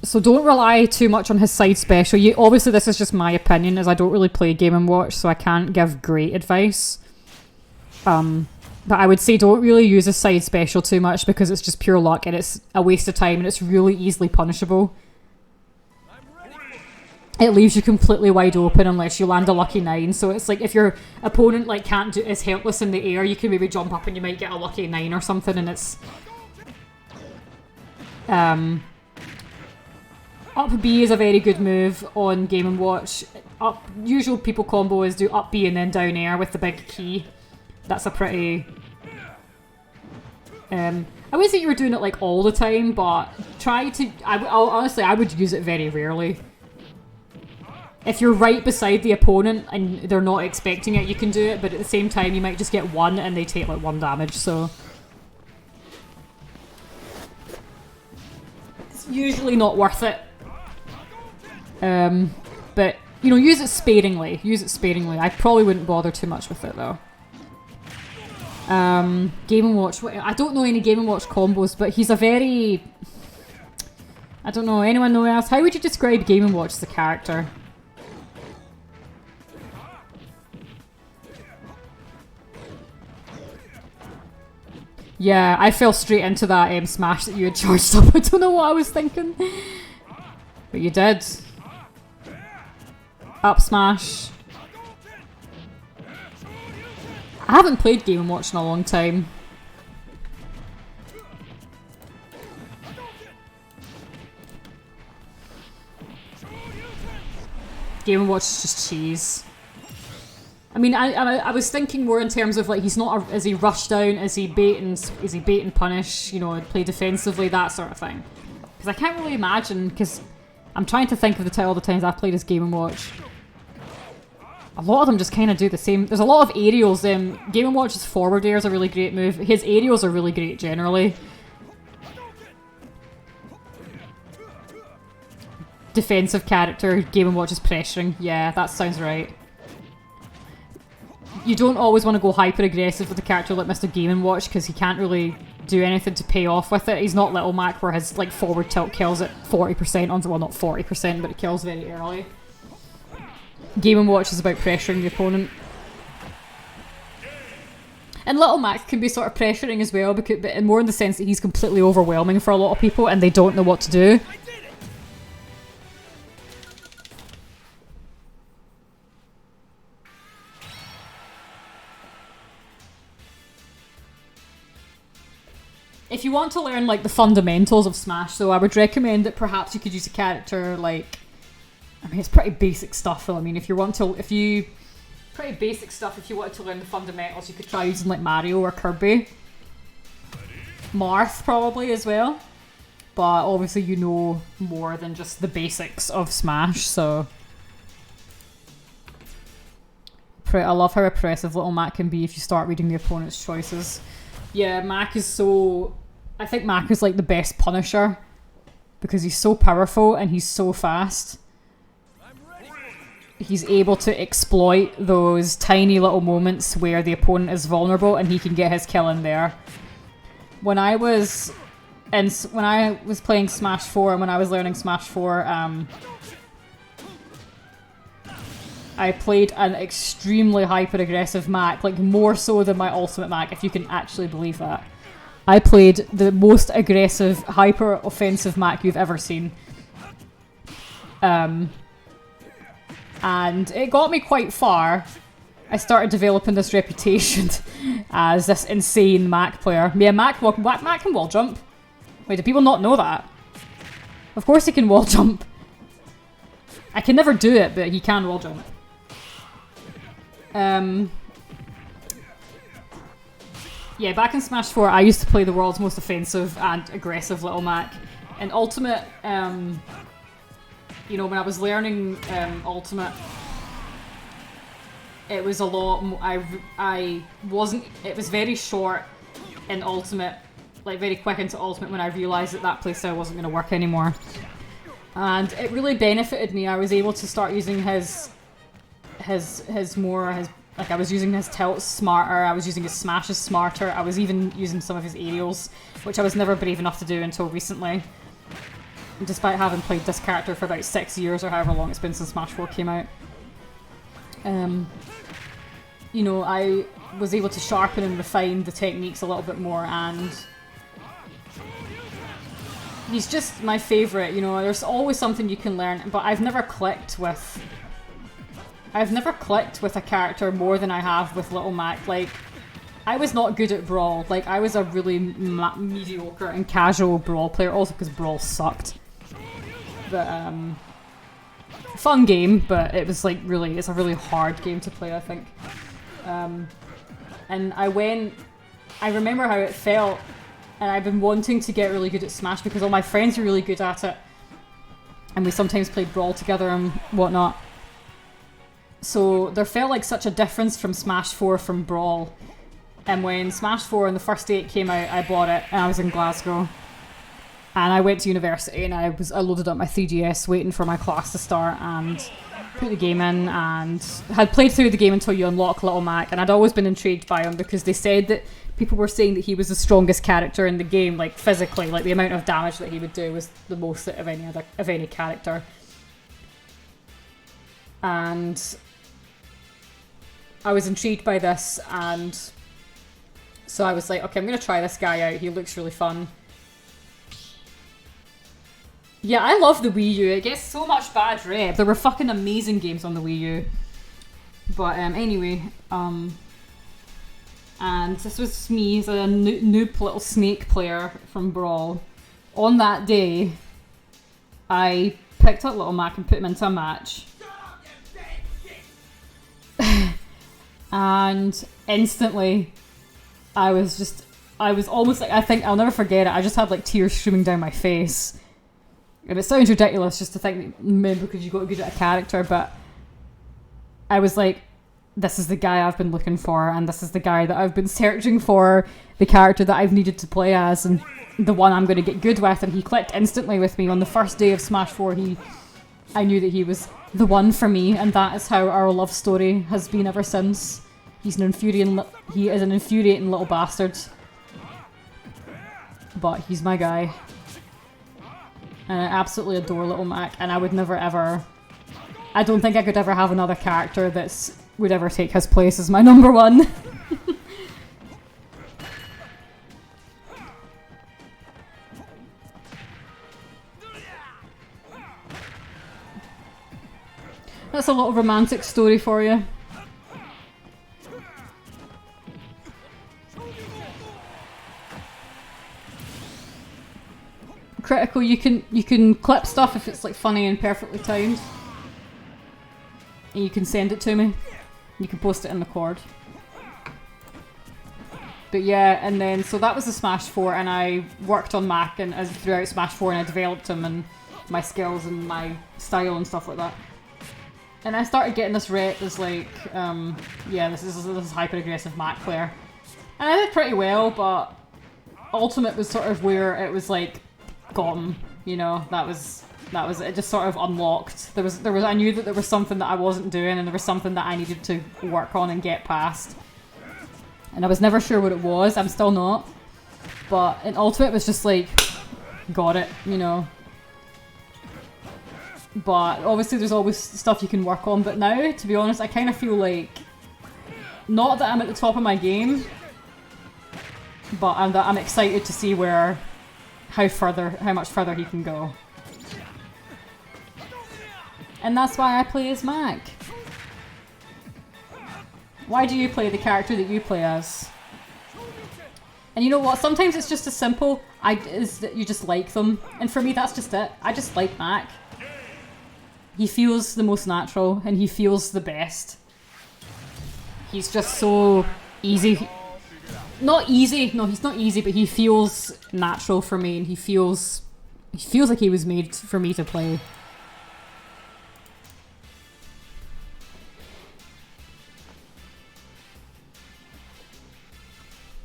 So don't rely too much on his side special. Obviously, this is just my opinion, as I don't really play Game & Watch, so I can't give great advice. But I would say don't really use a side special too much, because it's just pure luck and it's a waste of time and it's really easily punishable. It leaves you completely wide open unless you land a lucky 9. So it's like if your opponent like is helpless in the air, you can maybe jump up and you might get a lucky 9 or something, and it's up B is a very good move on Game & Watch. Usual people combo is do up B and then down air with the big key. That's a pretty... I wouldn't say you were doing it like all the time, but try to... honestly, I would use it very rarely. If you're right beside the opponent and they're not expecting it, you can do it, but at the same time you might just get 1 and they take like 1 damage, so... It's usually not worth it. But, you know, use it sparingly. Use it sparingly. I probably wouldn't bother too much with it, though. Game & Watch. I don't know any Game & Watch combos, but he's a very... I don't know. Anyone know else? How would you describe Game & Watch as a character? Yeah, I fell straight into that smash that you had charged up. I don't know what I was thinking. But you did. Up smash. I haven't played Game & Watch in a long time. Game & Watch is just cheese. I mean, I was thinking more in terms of like he's not. Is he rush down? Is he bait and punish? You know, play defensively, that sort of thing. Because I can't really imagine. Because I'm trying to think of all the times I've played as Game & Watch. A lot of them just kind of do the same. There's a lot of aerials. Game & Watch's forward air is a really great move. His aerials are really great generally. Defensive character, Game & Watch is pressuring. Yeah, that sounds right. You don't always want to go hyper aggressive with a character like Mr. Game & Watch because he can't really do anything to pay off with it. He's not Little Mac where his like forward tilt kills at 40% on, well, not 40%, but it kills very early. Game & Watch is about pressuring the opponent. And Little Mac can be sort of pressuring as well, because, but more in the sense that he's completely overwhelming for a lot of people and they don't know what to do. If you want to learn like the fundamentals of Smash, though, I would recommend that perhaps you could use a character like, I mean, it's pretty basic stuff though. I mean, if you wanted to learn the fundamentals, you could try using like Mario or Kirby. Marth probably as well. But obviously you know more than just the basics of Smash, so... I love how oppressive Little Mac can be if you start reading the opponent's choices. Yeah, Mac is so... I think Mac is like the best Punisher because he's so powerful and he's so fast. He's able to exploit those tiny little moments where the opponent is vulnerable and he can get his kill in there. When I was playing Smash 4 and when I was learning Smash 4, I played an extremely hyper-aggressive Mac, like more so than my ultimate Mac, if you can actually believe that. I played the most aggressive, hyper-offensive Mac you've ever seen. And it got me quite far. I started developing this reputation as this insane Mac player. Yeah, Mac can wall jump. Wait, do people not know that? Of course he can wall jump. I can never do it, but he can wall jump. Yeah, back in Smash 4, I used to play the world's most offensive and aggressive Little Mac. In Ultimate, you know, when I was learning Ultimate, it was a lot more, it was very short in Ultimate, like very quick into Ultimate when I realised that playstyle wasn't going to work anymore. And it really benefited me. I was able to start using like I was using his tilts smarter, I was using his smashes smarter, I was even using some of his aerials, which I was never brave enough to do until recently. Despite having played this character for about 6 years or however long it's been since Smash 4 came out. You know, I was able to sharpen and refine the techniques a little bit more, and he's just my favourite. You know, there's always something you can learn, but I've never clicked with a character more than I have with Little Mac. Like, I was not good at Brawl. Like, I was a really mediocre and casual Brawl player, also because Brawl sucked. But, fun game, but it was like it's a really hard game to play, I think. And I remember how it felt, and I've been wanting to get really good at Smash because all my friends are really good at it. And we sometimes played Brawl together and whatnot. So there felt like such a difference from Smash 4 from Brawl. And when Smash 4 on the first day it came out, I bought it and I was in Glasgow. And I went to university and I loaded up my 3DS waiting for my class to start and put the game in, and had played through the game until you unlock Little Mac, and I'd always been intrigued by him because they said that people were saying that he was the strongest character in the game, like physically, like the amount of damage that he would do was the most of any character. And I was intrigued by this, and so I was like, okay, I'm gonna try this guy out, he looks really fun. Yeah, I love the Wii U. It gets so much bad rep. There were fucking amazing games on the Wii U. But anyway, and this was me as a noob little snake player from Brawl. On that day, I picked up Little Mac and put him into a match. And instantly, I was almost like, I think I'll never forget it. I just had like tears streaming down my face. And it sounds ridiculous just to think that maybe because you got good at a character, but I was like, this is the guy I've been looking for, and this is the guy that I've been searching for, the character that I've needed to play as, and the one I'm going to get good with. And he clicked instantly with me on the first day of Smash 4. I knew that he was the one for me, and that is how our love story has been ever since. He is an infuriating little bastard. but he's my guy. And I absolutely adore Little Mac, and I would never ever... I don't think I could ever have another character that would ever take his place as my number one. That's a lot of romantic story for you. Critical, you can clip stuff if it's like funny and perfectly timed. And you can send it to me. You can post it in the cord. But yeah, and then so that was the Smash 4, and I worked on Mac and as throughout Smash 4, and I developed him and my skills and my style and stuff like that. And I started getting this rep as like, yeah, this is hyper aggressive Mac player, and I did pretty well. But Ultimate was sort of where it was like, got him, you know. That was it. Just sort of unlocked. There was. I knew that there was something that I wasn't doing, and there was something that I needed to work on and get past. And I was never sure what it was. I'm still not. But in Ultimate, it was just like, got it, you know. But obviously there's always stuff you can work on. But now, to be honest, I kind of feel like, not that I'm at the top of my game, but I'm excited to see how much further he can go. And that's why I play as Mac. Why do you play the character that you play as? And you know what? Sometimes it's just as simple as that you just like them. And for me, that's just it. I just like Mac. He feels the most natural, and he feels the best. He's just so easy. Not easy. No, he's not easy, but he feels natural for me, and he feels like he was made for me to play.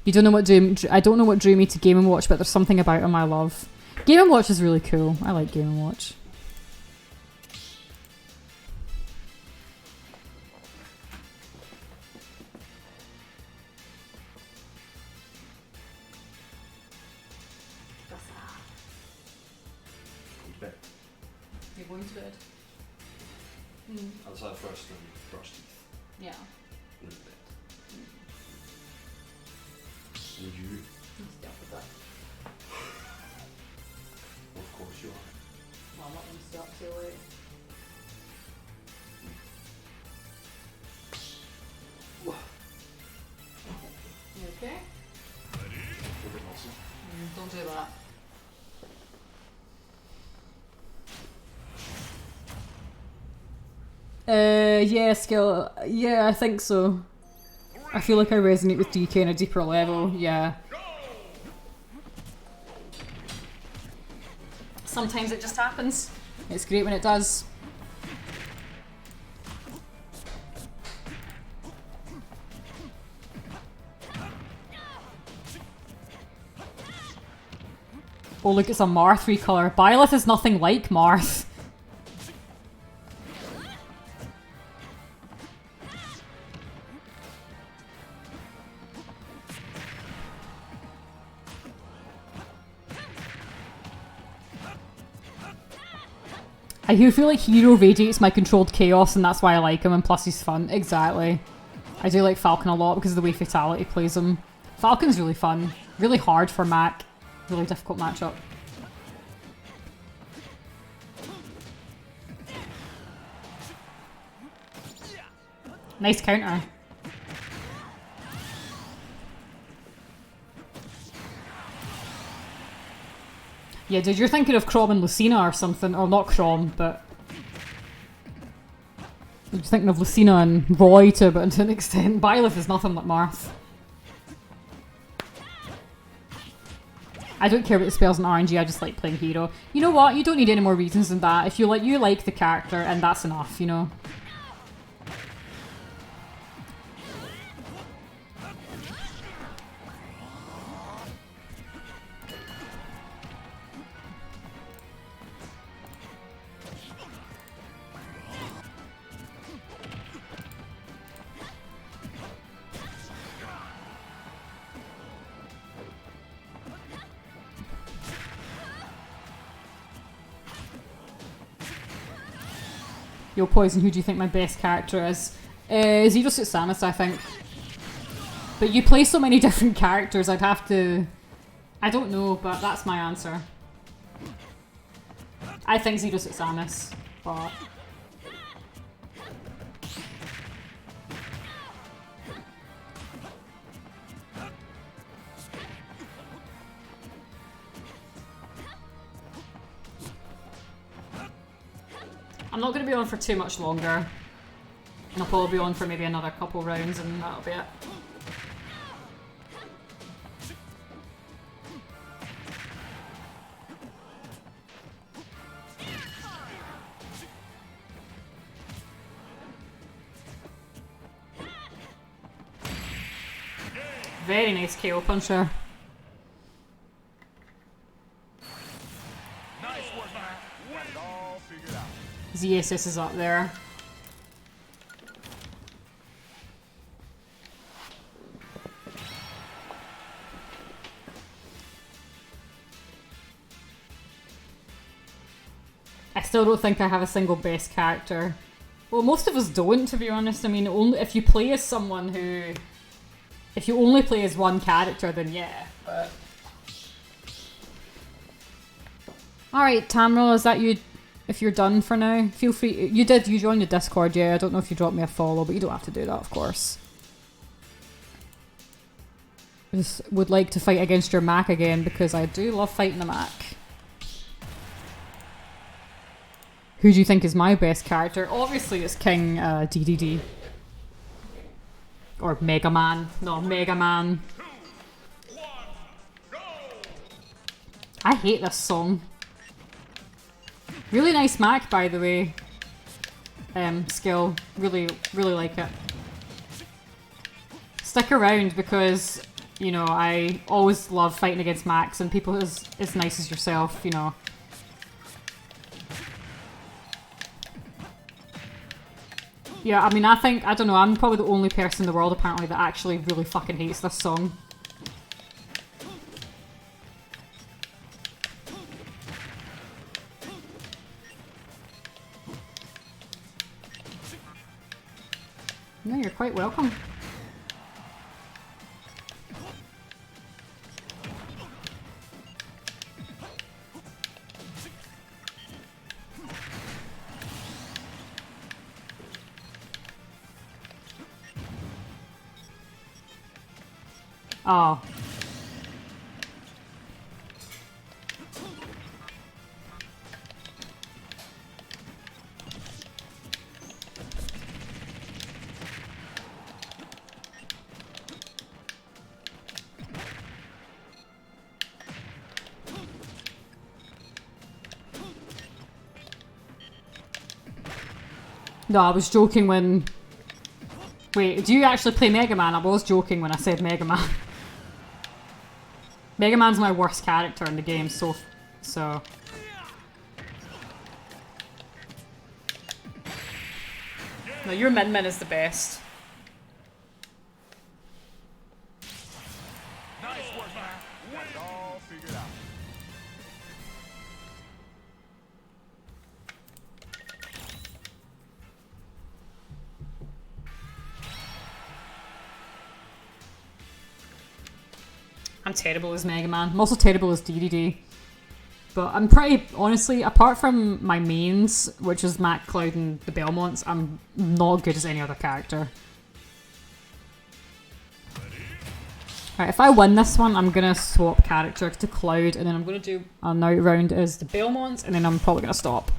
You don't know what I don't know what drew me to Game & Watch, but there's something about him I love. Game & Watch is really cool. I like Game & Watch. You're going to bed? I'll say first and brush teeth. Yeah. In bed. Would you? Of course you are. Well, I'm not going to stay up too late. You okay? Don't do that. Yeah, skill. Yeah, I think so. I feel like I resonate with DK on a deeper level, yeah. Sometimes it just happens. It's great when it does. Oh look, it's a Marth recolor. Byleth is nothing like Marth. I do feel like Hero radiates my controlled chaos, and that's why I like him, and plus he's fun. Exactly. I do like Falcon a lot because of the way Fatality plays him. Falcon's really fun. Really hard for Mac. Really difficult matchup. Nice counter. Yeah, dude, you're thinking of Chrom and Lucina or something. Or not Chrom, but... You're thinking of Lucina and Roy to an extent. Byleth is nothing like Marth. I don't care about the spells in RNG, I just like playing hero. You know what? You don't need any more reasons than that. If you like the character, and that's enough, you know? Yo, Poison, who do you think my best character is? Zero Suit Samus, I think. But you play so many different characters, I'd have to... I don't know, but that's my answer. I think Zero Suit Samus, but... I'm not going to be on for too much longer. I'll probably be on for maybe another couple rounds and that'll be it. Very nice KO puncher. ZSS is up there. I still don't think I have a single best character. Well, most of us don't, to be honest. I mean, only if you play as someone who... If you only play as one character, then yeah. But... Alright, Tamra, is that you? If you're done for now, feel free. You joined the Discord, yeah. I don't know if you dropped me a follow, but you don't have to do that, of course. I just would like to fight against your Mac again because I do love fighting the Mac. Who do you think is my best character? Obviously, it's King DDD. Or Mega Man. No, Mega Man. I hate this song. Really nice Mac, by the way. Skill. Really, really like it. Stick around because, you know, I always love fighting against Macs and people as nice as yourself, you know. Yeah, I mean, I don't know, I'm probably the only person in the world apparently that actually really fucking hates this song. No, you're quite welcome. Oh. No, I was joking when... Wait, do you actually play Mega Man? I was joking when I said Mega Man. Mega Man's my worst character in the game, so... No, your Min Min is the best. Nice work, man. Got it all figured out. I'm terrible as Mega Man. I'm also terrible as DDD. But I'm pretty, honestly, apart from my mains, which is Mac, Cloud and the Belmonts, I'm not good as any other character. Right, if I win this one, I'm going to swap character to Cloud, and then I'm going to do a night round as the Belmonts, and then I'm probably going to stop.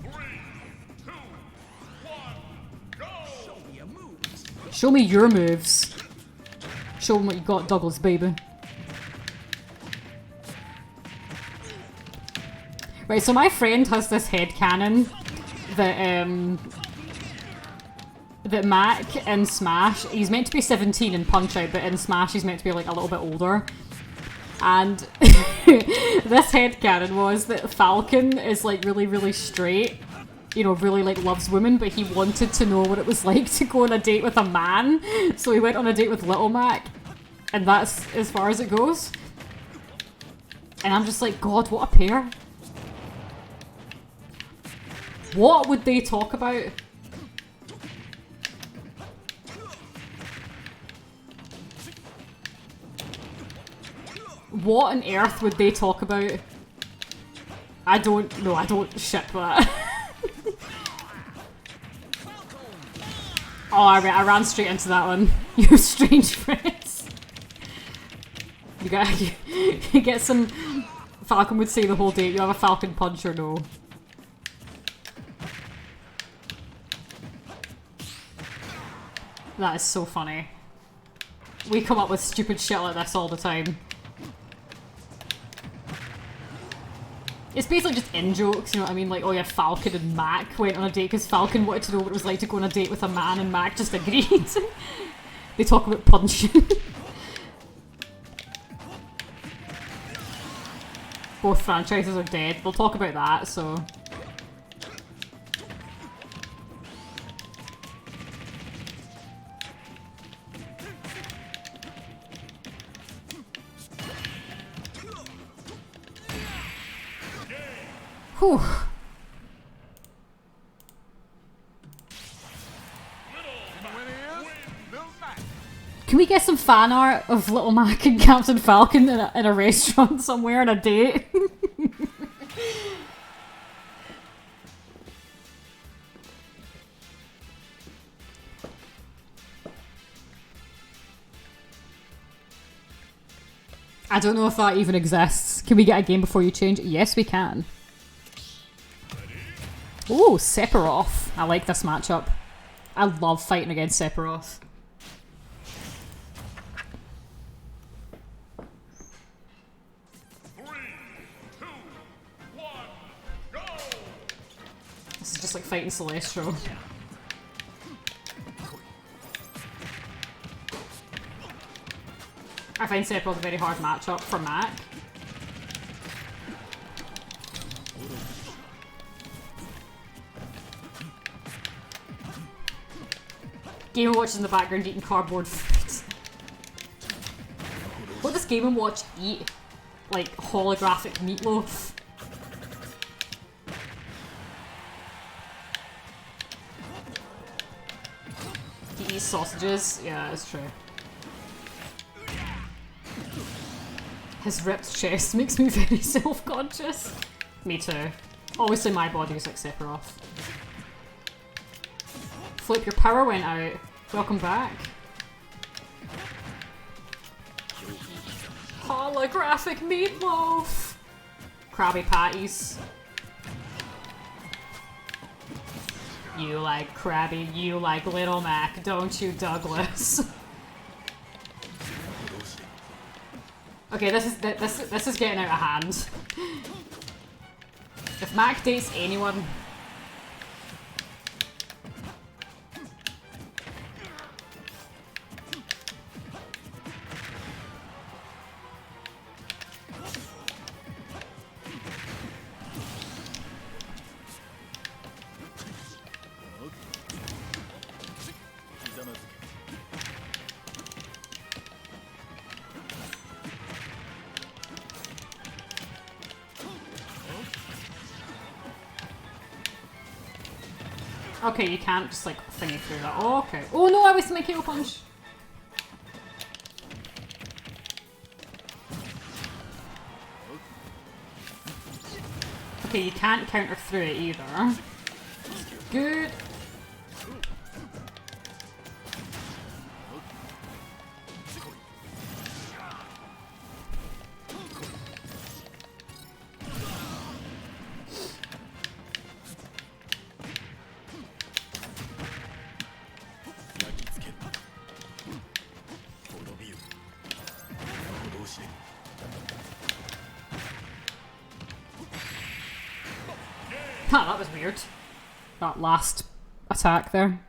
3, 2, 1, go! Show me your moves. Show them what you got, Douglas, baby. Right, so my friend has this headcanon that, that Mac in Smash, he's meant to be 17 in Punch-Out, but in Smash he's meant to be like a little bit older. And this headcanon was that Falcon is like really, really straight. You know, really like loves women, but he wanted to know what it was like to go on a date with a man. So he went on a date with Little Mac. And that's as far as it goes. And I'm just like, God, what a pair. What would they talk about? What on earth would they talk about? I don't ship that. Oh, I ran straight into that one. You strange friends. You get some... Falcon would say the whole day, you have a Falcon punch or no? That is so funny. We come up with stupid shit like this all the time. It's basically just in-jokes, you know what I mean? Like, oh yeah, Falcon and Mac went on a date because Falcon wanted to know what it was like to go on a date with a man and Mac just agreed. They talk about punching. Both franchises are dead. We'll talk about that, so... Whew. Can we get some fan art of Little Mac and Captain Falcon in a restaurant somewhere on a date? I don't know if that even exists. Can we get a game before you change? Yes, we can. Ooh, Sephiroth. I like this matchup. I love fighting against Sephiroth. This is just like fighting Celestial. I find Sephiroth a very hard matchup for Mac. Game & Watch is in the background eating cardboard fruit. What does Game & Watch eat? Like holographic meatloaf? He eats sausages? Yeah, that's true. His ripped chest makes me very self-conscious. Me too. Obviously my body is like Sephiroth. Flip, your power went out. Welcome back. Holographic meatloaf! Krabby Patties. You like Krabby, you like Little Mac, don't you, Douglas? Okay, this is getting out of hand. If Mac dates anyone... Okay, you can't just like thingy through that. Oh, okay. Oh no, I wasted my KO punch. Okay, you can't counter through it either. Good. That was weird. That last attack there.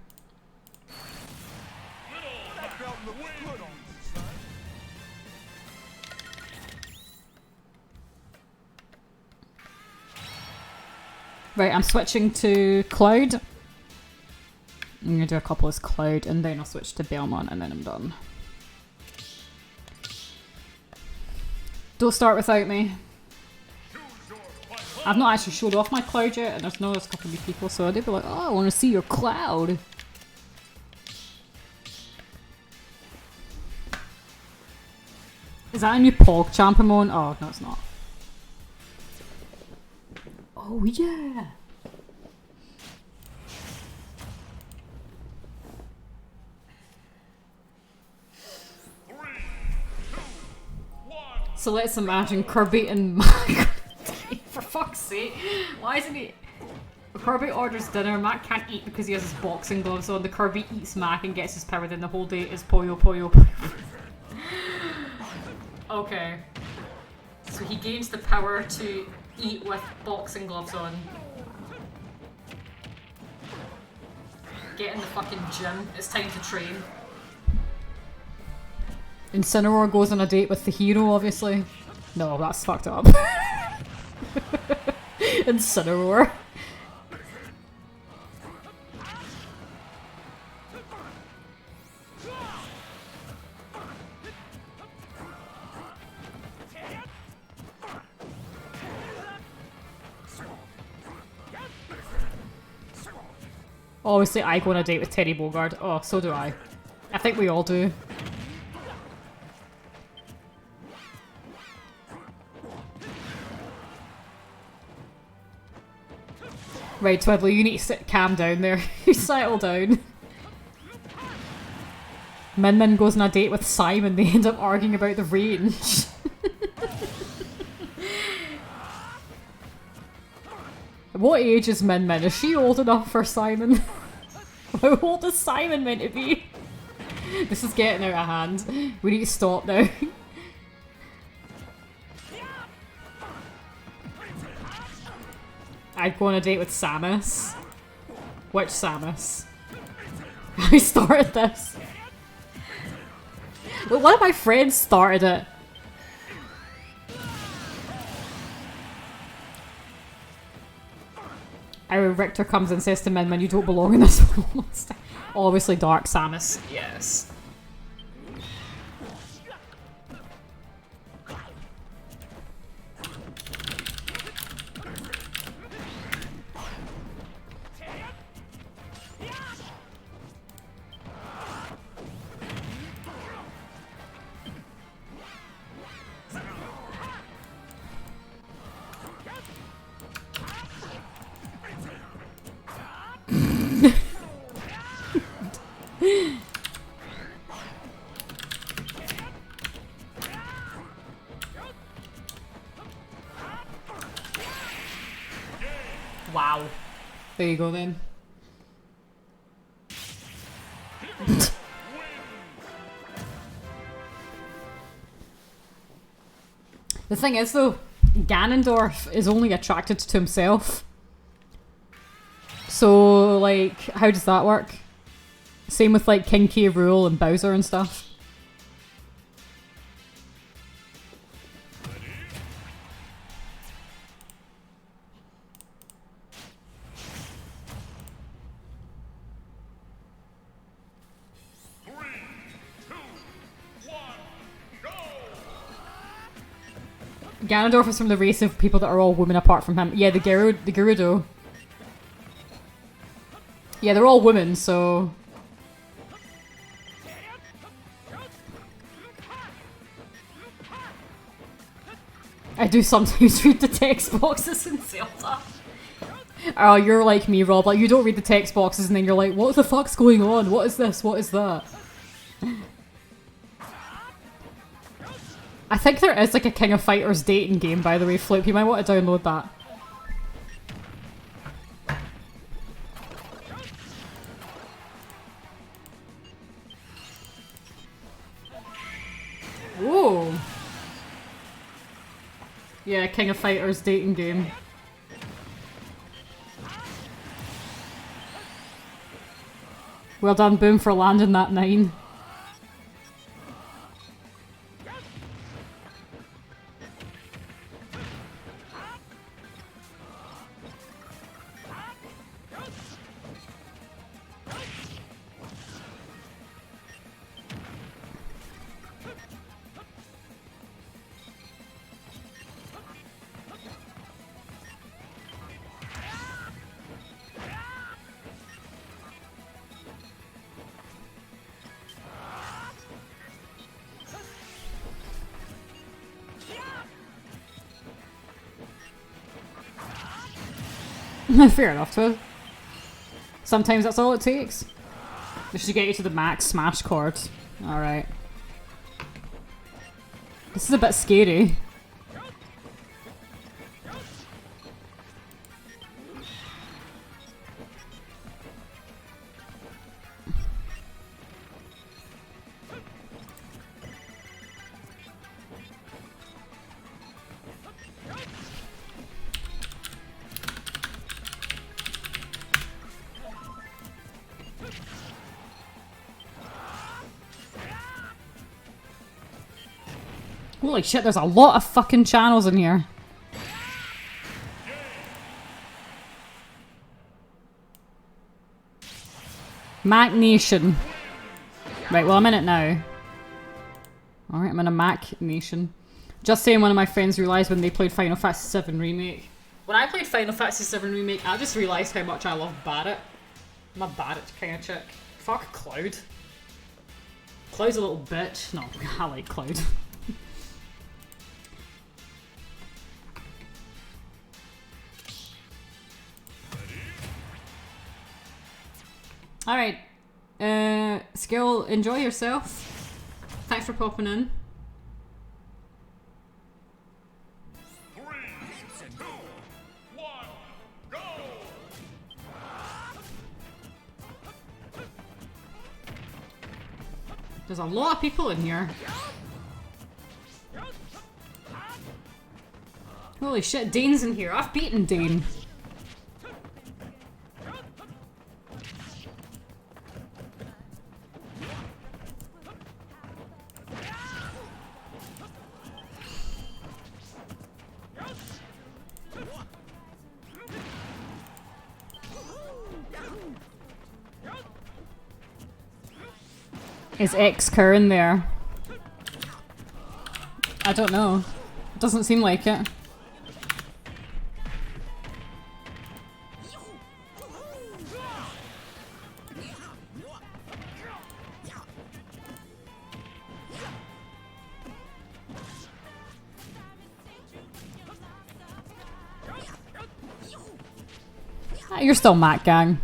Right, I'm switching to Cloud. I'm gonna do a couple as Cloud and then I'll switch to Belmont and then I'm done. Don't start without me. I've not actually showed off my cloud yet, and there's a couple of people, so they'd be like, oh, I want to see your cloud. Is that a new Pog Champion? Oh, no, it's not. Oh, yeah! So let's imagine Kirby and Mac. For fuck's sake, why isn't he? Kirby orders dinner, Mac can't eat because he has his boxing gloves on. The Kirby eats Mac and gets his power, then the whole day is Poyo Poyo Poyo. Okay. So he gains the power to eat with boxing gloves on. Get in the fucking gym, it's time to train. Incineroar goes on a date with the hero, obviously. No, that's fucked up. Incineroar. Obviously, I go on a date with Teddy Bogard. Oh, so do I. I think we all do. Right, Twiddly, you need to calm down there. You settle down. Min Min goes on a date with Simon. They end up arguing about the range. What age is Min Min? Is she old enough for Simon? How old is Simon meant to be? This is getting out of hand. We need to stop now. I'd go on a date with Samus. Which Samus? I started this. Well, one of my friends started it. Our Richter comes and says to Min Min, you don't belong in this world. Obviously Dark Samus. Yes. Wow. There you go then. The thing is though, Ganondorf is only attracted to himself. So like, how does that work? Same with like King K. Rool and Bowser and stuff. Ganondorf is from the race of people that are all women apart from him. Yeah, the Gerudo. Yeah, they're all women, so... I do sometimes read the text boxes in Zelda. Oh, you're like me, Rob. Like, you don't read the text boxes and then you're like, what the fuck's going on? What is this? What is that? I think there is like a King of Fighters dating game, by the way, Floop. You might want to download that. Whoa. Yeah, King of Fighters dating game. Well done, Boom, for landing that 9. Fair enough, Toad. Sometimes that's all it takes. This should get you to the max smash chord. Alright. This is a bit scary. Holy shit, there's a lot of fucking channels in here. Mac Nation. Right, well I'm in it now. Alright, I'm in a Mac Nation. Just saying, one of my friends realised when they played Final Fantasy VII Remake. When I played Final Fantasy VII Remake, I just realised how much I love Barrett. I'm a Barrett kind of chick. Fuck Cloud. Cloud's a little bitch. No, I like Cloud. Alright. Skill, enjoy yourself. Thanks for popping in. 3, 2, 1, go! There's a lot of people in here. Holy shit, Dane's in here. I've beaten Dane. Is X-Cur in there? I don't know. It doesn't seem like it. Ah, you're still Mac Gang.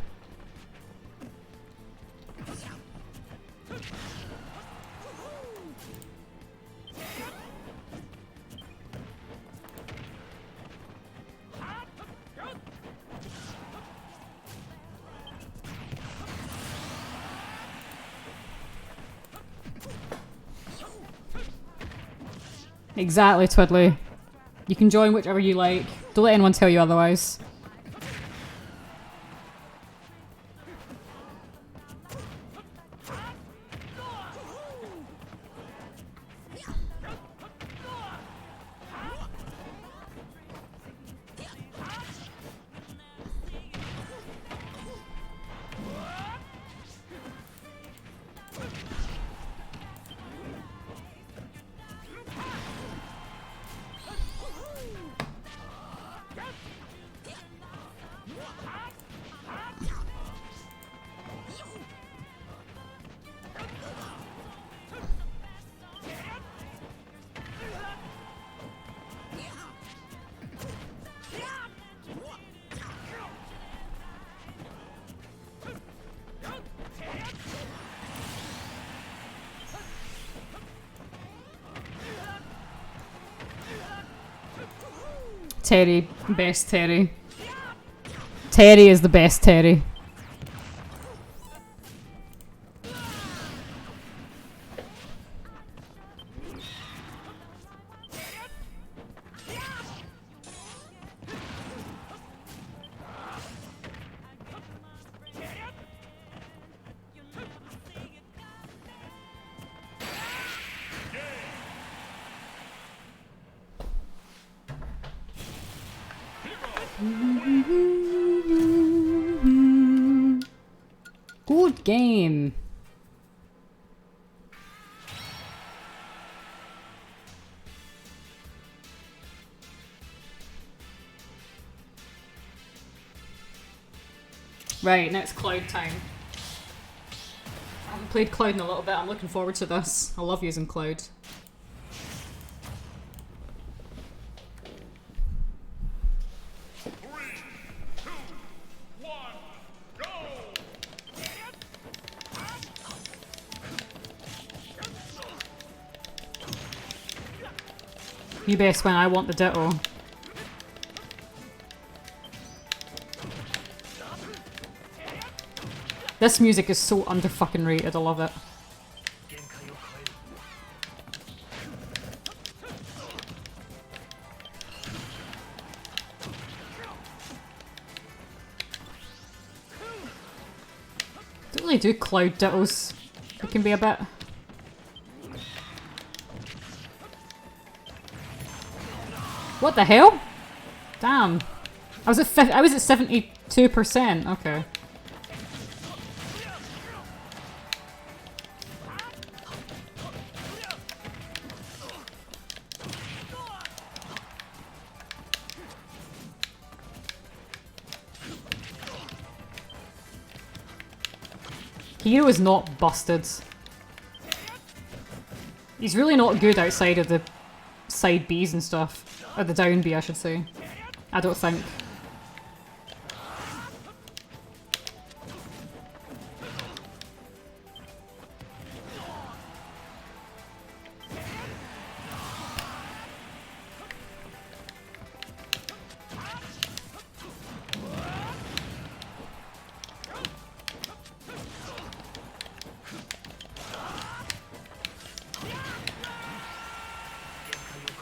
Exactly, Twiddly. You can join whichever you like. Don't let anyone tell you otherwise. Terry. Best Terry. Terry is the best Terry. Good game. Right, now it's Cloud time. I haven't played Cloud in a little bit. I'm looking forward to this. I love using Cloud. You best when I want the ditto. This music is so under fucking rated, I love it. Don't really do cloud dittos. It can be a bit... What the hell? Damn. I was at 72%. Okay. Hero is not busted. He's really not good outside of the side Bs and stuff. Or the down B, I should say. I don't think.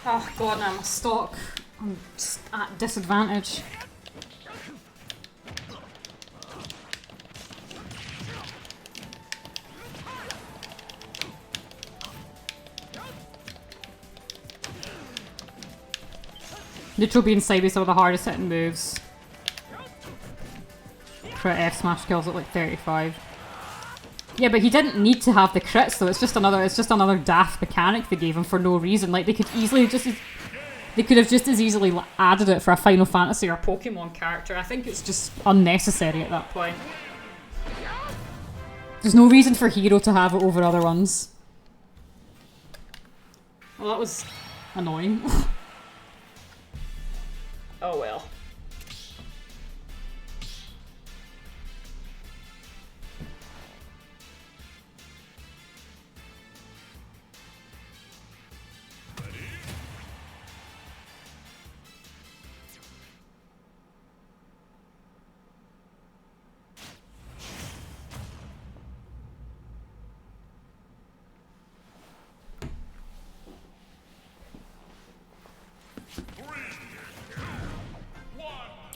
Oh god, now I'm stuck. I'm just at disadvantage. Neutral being side is some of the hardest hitting moves. Crit F smash kills at like 35. Yeah, but he didn't need to have the crits though. It's just another daft mechanic they gave him for no reason. Like they could have just as easily added it for a Final Fantasy or Pokemon character. I think it's just unnecessary at that point. There's no reason for Hero to have it over other ones. Well, that was annoying. Oh well.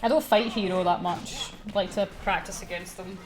I don't fight Hero that much. I'd like to practice against them.